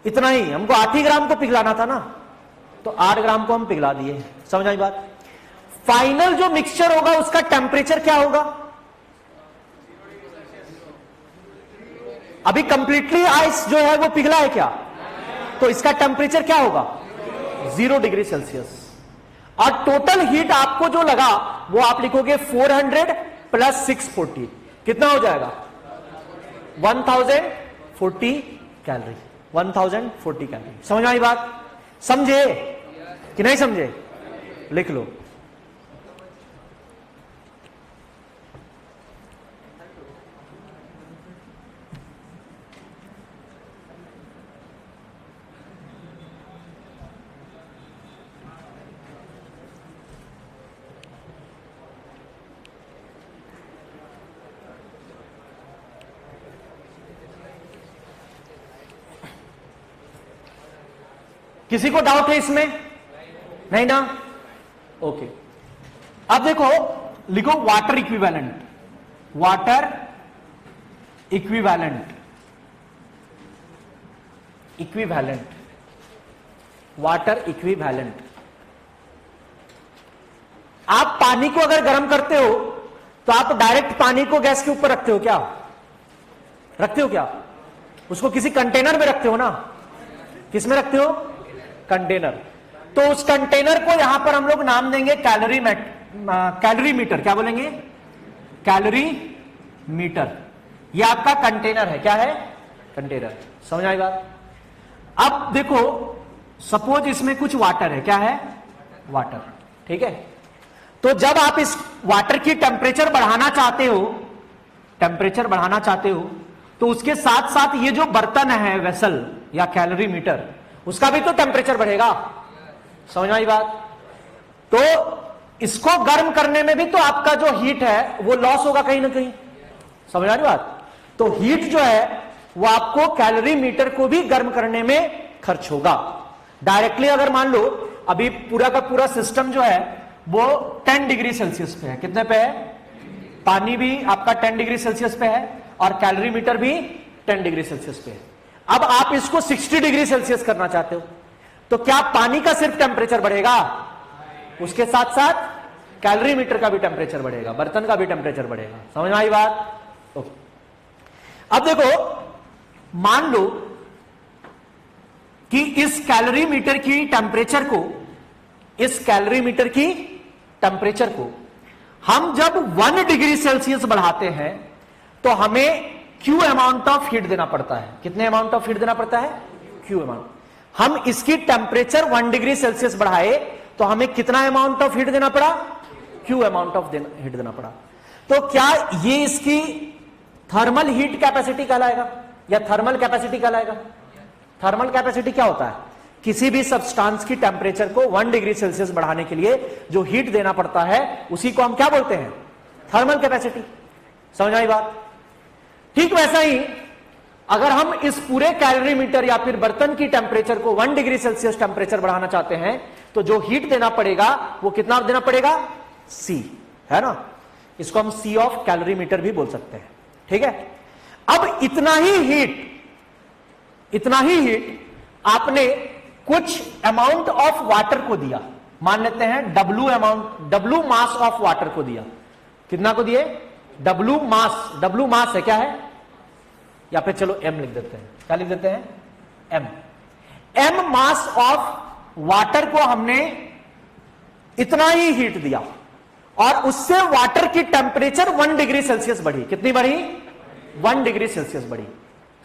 इतना ही, हमको 8 ही ग्राम को पिघलाना था ना, तो 8 ग्राम को हम पिघला दिए। समझ आई बात? फाइनल जो मिक्सचर होगा उसका टेम्परेचर क्या होगा? अभी कंप्लीटली आइस जो है वो पिघला है क्या? तो इसका टेम्परेचर क्या होगा? 0 डिग्री सेल्सियस। और टोटल हीट आपको जो लगा वो आप लिखोगे 400 प्लस 640। कितना हो जाएगा? 1040 कैलोरी। 1040 कैलोरी। समझ में आई बात? समझे कि नहीं समझे? लिख लो। किसी को डाउट है इसमें? नहीं ना? ओके। अब देखो, लिखो water equivalent. Water equivalent. Equivalent. Water equivalent. आप पानी को अगर गर्म करते हो तो आप डायरेक्ट पानी को गैस के ऊपर रखते हो क्या? रखते हो क्या? उसको किसी कंटेनर में रखते हो ना? किस में रखते हो? कंटेनर। तो उस कंटेनर को यहां पर हम लोग नाम देंगे कैलोरी मीटर। क्या बोलेंगे? Calorimeter. ये आपका कंटेनर है। क्या है? कंटेनर। समझ आई बात? अब देखो, सपोज इसमें कुछ वाटर है। क्या है? वाटर। ठीक है। तो जब आप इस वाटर की टेम्परेचर बढ़ाना चाहते हो, टेम्परेचर बढ़ाना चाहते हो, तो उसके साथ साथ ये जो बर्तन है, वेसल या कैलोरी मीटर, उसका भी तो टेम्परेचर बढ़ेगा। समझ आई बात? तो इसको गर्म करने में भी तो आपका जो हीट है वो लॉस होगा कहीं ना कहीं। समझ आ रही बात? तो हीट जो है वो आपको कैलोरी मीटर को भी गर्म करने में खर्च होगा। डायरेक्टली अगर मान लो अभी पूरा का पूरा सिस्टम जो है वो 10 डिग्री सेल्सियस पे है। कितने पे है? पानी भी आपका 10 डिग्री सेल्सियस पे है और कैलोरी मीटर भी 10 डिग्री सेल्सियस पे है। अब आप इसको 60 डिग्री सेल्सियस करना चाहते हो, तो क्या पानी का सिर्फ टेम्परेचर बढ़ेगा? उसके साथ साथ कैलोरी मीटर का भी टेम्परेचर बढ़ेगा, बर्तन का भी टेम्परेचर बढ़ेगा। समझ में आई बात? ओके। अब देखो, मान लो कि इस कैलोरी मीटर की टेम्परेचर को, इस कैलोरी मीटर की टेम्परेचर को हम जब 1 डिग्री सेल्सियस बढ़ाते हैं तो हमें क्यू अमाउंट ऑफ हीट देना पड़ता है। कितने अमाउंट ऑफ हीट देना पड़ता है? Q amount. हम इसकी टेम्परेचर 1 डिग्री सेल्सियस बढ़ाए तो हमें कितना अमाउंट ऑफ हीट देना पड़ा? क्यू अमाउंट ऑफ हीट देना पड़ा। तो क्या ये इसकी थर्मल हीट कैपेसिटी कहलाएगा या थर्मल कैपेसिटी कहलाएगा? थर्मल कैपेसिटी क्या होता है? किसी भी सब्सटेंस की टेम्परेचर को 1 डिग्री सेल्सियस बढ़ाने के लिए जो हीट देना पड़ता है उसी को हम क्या बोलते हैं? Thermal capacity. समझ आई बात? ठीक वैसा ही अगर हम इस पूरे कैलोरी मीटर या फिर बर्तन की टेम्परेचर को 1 डिग्री सेल्सियस टेम्परेचर बढ़ाना चाहते हैं तो जो हीट देना पड़ेगा वो कितना देना पड़ेगा? C, है ना? इसको हम C ऑफ कैलोरी मीटर भी बोल सकते हैं। ठीक है। अब इतना ही हीट आपने कुछ अमाउंट ऑफ वाटर को दिया, मान लेते हैं W मास ऑफ वाटर को दिया। कितना को दिए? W मास है। क्या है? या फिर चलो M लिख देते हैं। क्या लिख देते हैं? M मास ऑफ वाटर को हमने इतना ही हीट दिया और उससे वाटर की टेम्परेचर 1 डिग्री सेल्सियस बढ़ी। कितनी बढ़ी? 1 डिग्री सेल्सियस बढ़ी।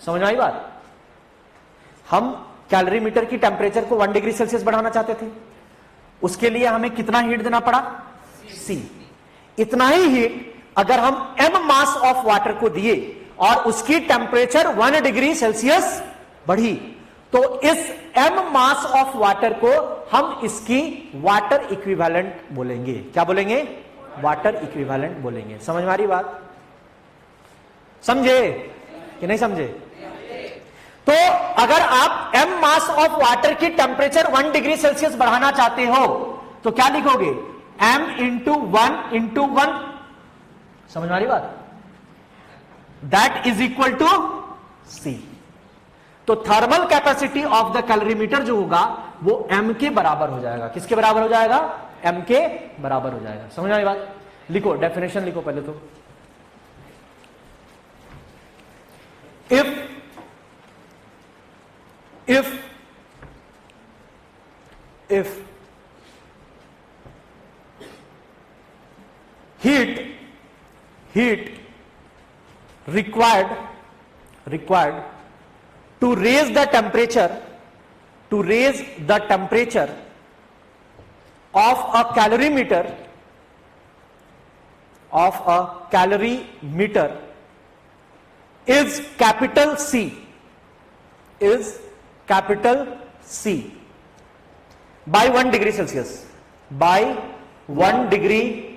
समझ आई बात? हम कैलोरी मीटर की टेम्परेचर को 1 डिग्री सेल्सियस बढ़ाना चाहते थे, उसके लिए हमें कितना हीट देना पड़ा? C। इतना ही हीट अगर हम M मास ऑफ वाटर को दिए और उसकी टेम्परेचर 1 डिग्री सेल्सियस बढ़ी, तो इस m मास ऑफ वाटर को हम इसकी वाटर इक्विवेलेंट बोलेंगे। क्या बोलेंगे? वाटर इक्विवेलेंट बोलेंगे। समझ में आ रही बात? समझे कि नहीं समझे? तो अगर आप m मास ऑफ वाटर की टेम्परेचर 1 डिग्री सेल्सियस बढ़ाना चाहते हो तो क्या लिखोगे? m into 1 into 1। समझ में आ रही बात? That is equal to C। तो thermal capacity of the calorimeter जो होगा वो m के बराबर हो जाएगा। किसके बराबर हो जाएगा? m के बराबर हो जाएगा। समझ में आ रही बात? लिखो, डेफिनेशन लिखो पहले तो। if heat required to raise the temperature of a calorimeter is capital C by 1 degree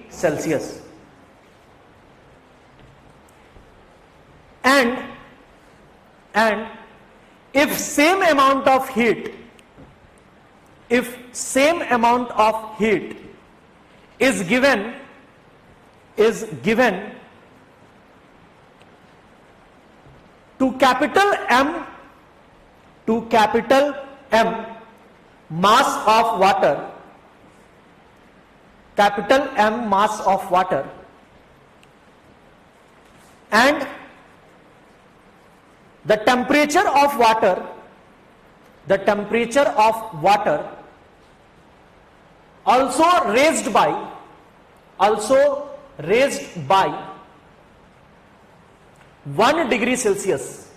Celsius, and if same amount of heat is given to capital M mass of water, and the temperature of water also raised by 1 degree Celsius,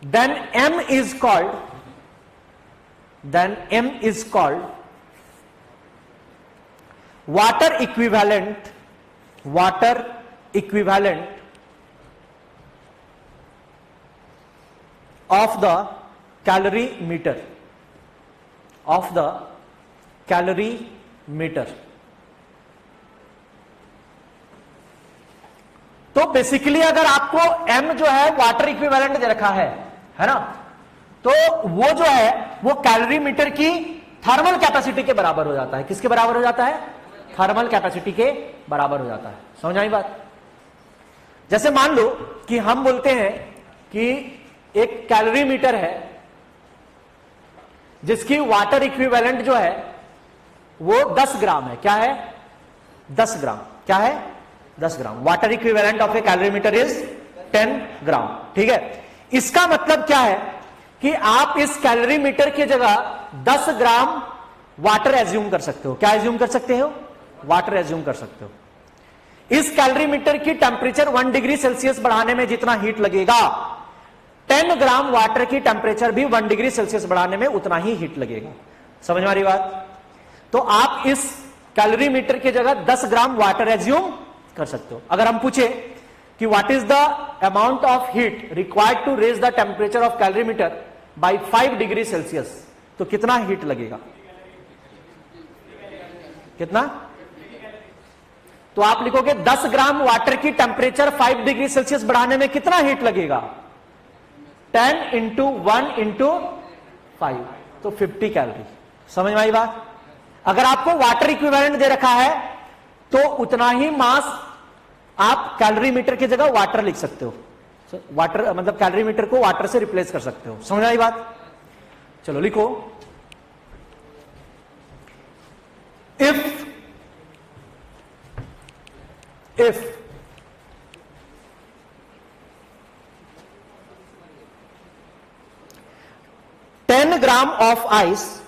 then M is called water equivalent of the calorimeter. तो basically अगर आपको m जो है water equivalent दे रखा है ना, तो वो जो है वो कैलोरीमीटर की थर्मल कैपेसिटी के बराबर हो जाता है। किसके बराबर हो जाता है? थर्मल कैपेसिटी के बराबर हो जाता है। समझ आई बात? जैसे मान लो कि हम बोलते हैं कि एक कैलोरीमीटर है जिसकी वाटर इक्विवेलेंट जो है वो 10 ग्राम है। क्या है? 10 ग्राम। क्या है? 10 gram. Water equivalent of a calorimeter is 10 gram. ठीक है, इसका मतलब क्या है कि आप इस कैलोरीमीटर की जगह 10 ग्राम वाटर एज्यूम कर सकते हो। क्या एज्यूम कर सकते हो? वाटर एज्यूम कर सकते हो। इस कैलोरीमीटर की टेम्परेचर 1 डिग्री सेल्सियस बढ़ाने में जितना हीट लगेगा, 10 ग्राम वाटर की टेम्परेचर भी 1 डिग्री सेल्सियस बढ़ाने में उतना ही हीट लगेगा। समझ में आ रही बात? तो आप इस कैलोरीमीटर की जगह 10 ग्राम वाटर एज्यूम कर सकते हो। अगर हम पूछे कि what is the amount of heat required to raise the temperature of calorimeter by 5 degree Celsius, तो कितना हीट लगेगा? कितना? तो आप लिखोगे 10 ग्राम वाटर की टेम्परेचर 5 डिग्री सेल्सियस बढ़ाने में कितना हीट लगेगा? 10 इंटू 1 इंटू 5, तो 50 कैलोरी। समझ में आई बात? अगर आपको वाटर इक्विवेलेंट दे रखा है तो उतना ही मास आप कैलोरीमीटर की जगह वाटर लिख सकते हो। वाटर मतलब कैलोरीमीटर को वाटर से रिप्लेस कर सकते हो। समझ आई बात? चलो लिखो, if 10 gram of ice,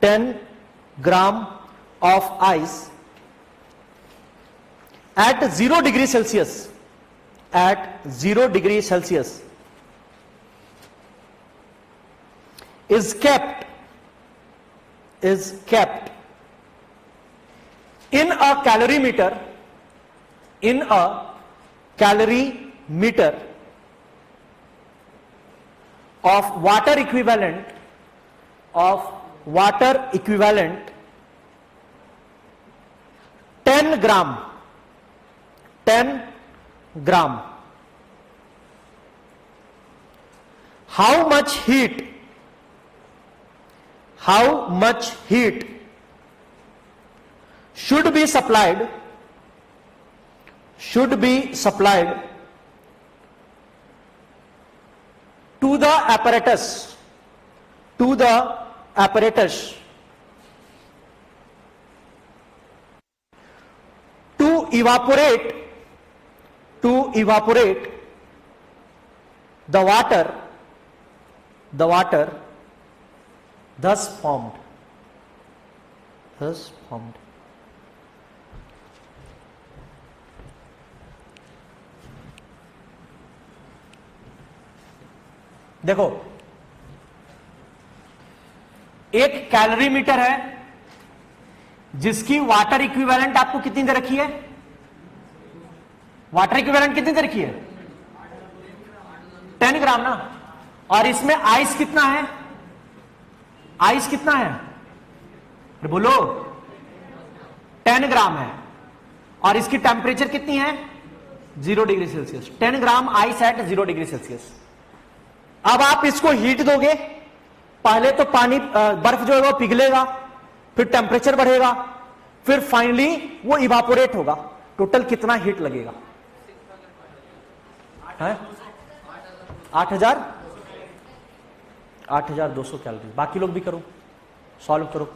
10 gram of ice at 0 degree Celsius, is kept in a calorimeter, in a calorimeter of water equivalent 10 gram, how much heat should be supplied to the apparatus to evaporate the water thus formed. देखो, एक calorie metre है जिसकी water equivalent आपको कितनी दे रखी है? Water equivalent कितनी दे रखी है? 10 ग्राम ना। और इसमें आइस कितना है? आइस कितना है? बोलो, 10 ग्राम है। और इसकी टेम्परेचर कितनी है? 0 degree Celsius. 10 gram ice eight 0 degree Celsius. अब आप इसको हीट दोगे, पहले तो पानी बर्फ जो है वो पिघलेगा, फिर टेम्परेचर बढ़ेगा, फिर फाइनली वो इवापोरेट होगा। टोटल कितना हीट लगेगा? 8,200 कैलोरी। बाकी लोग भी करो, सॉल्व करो।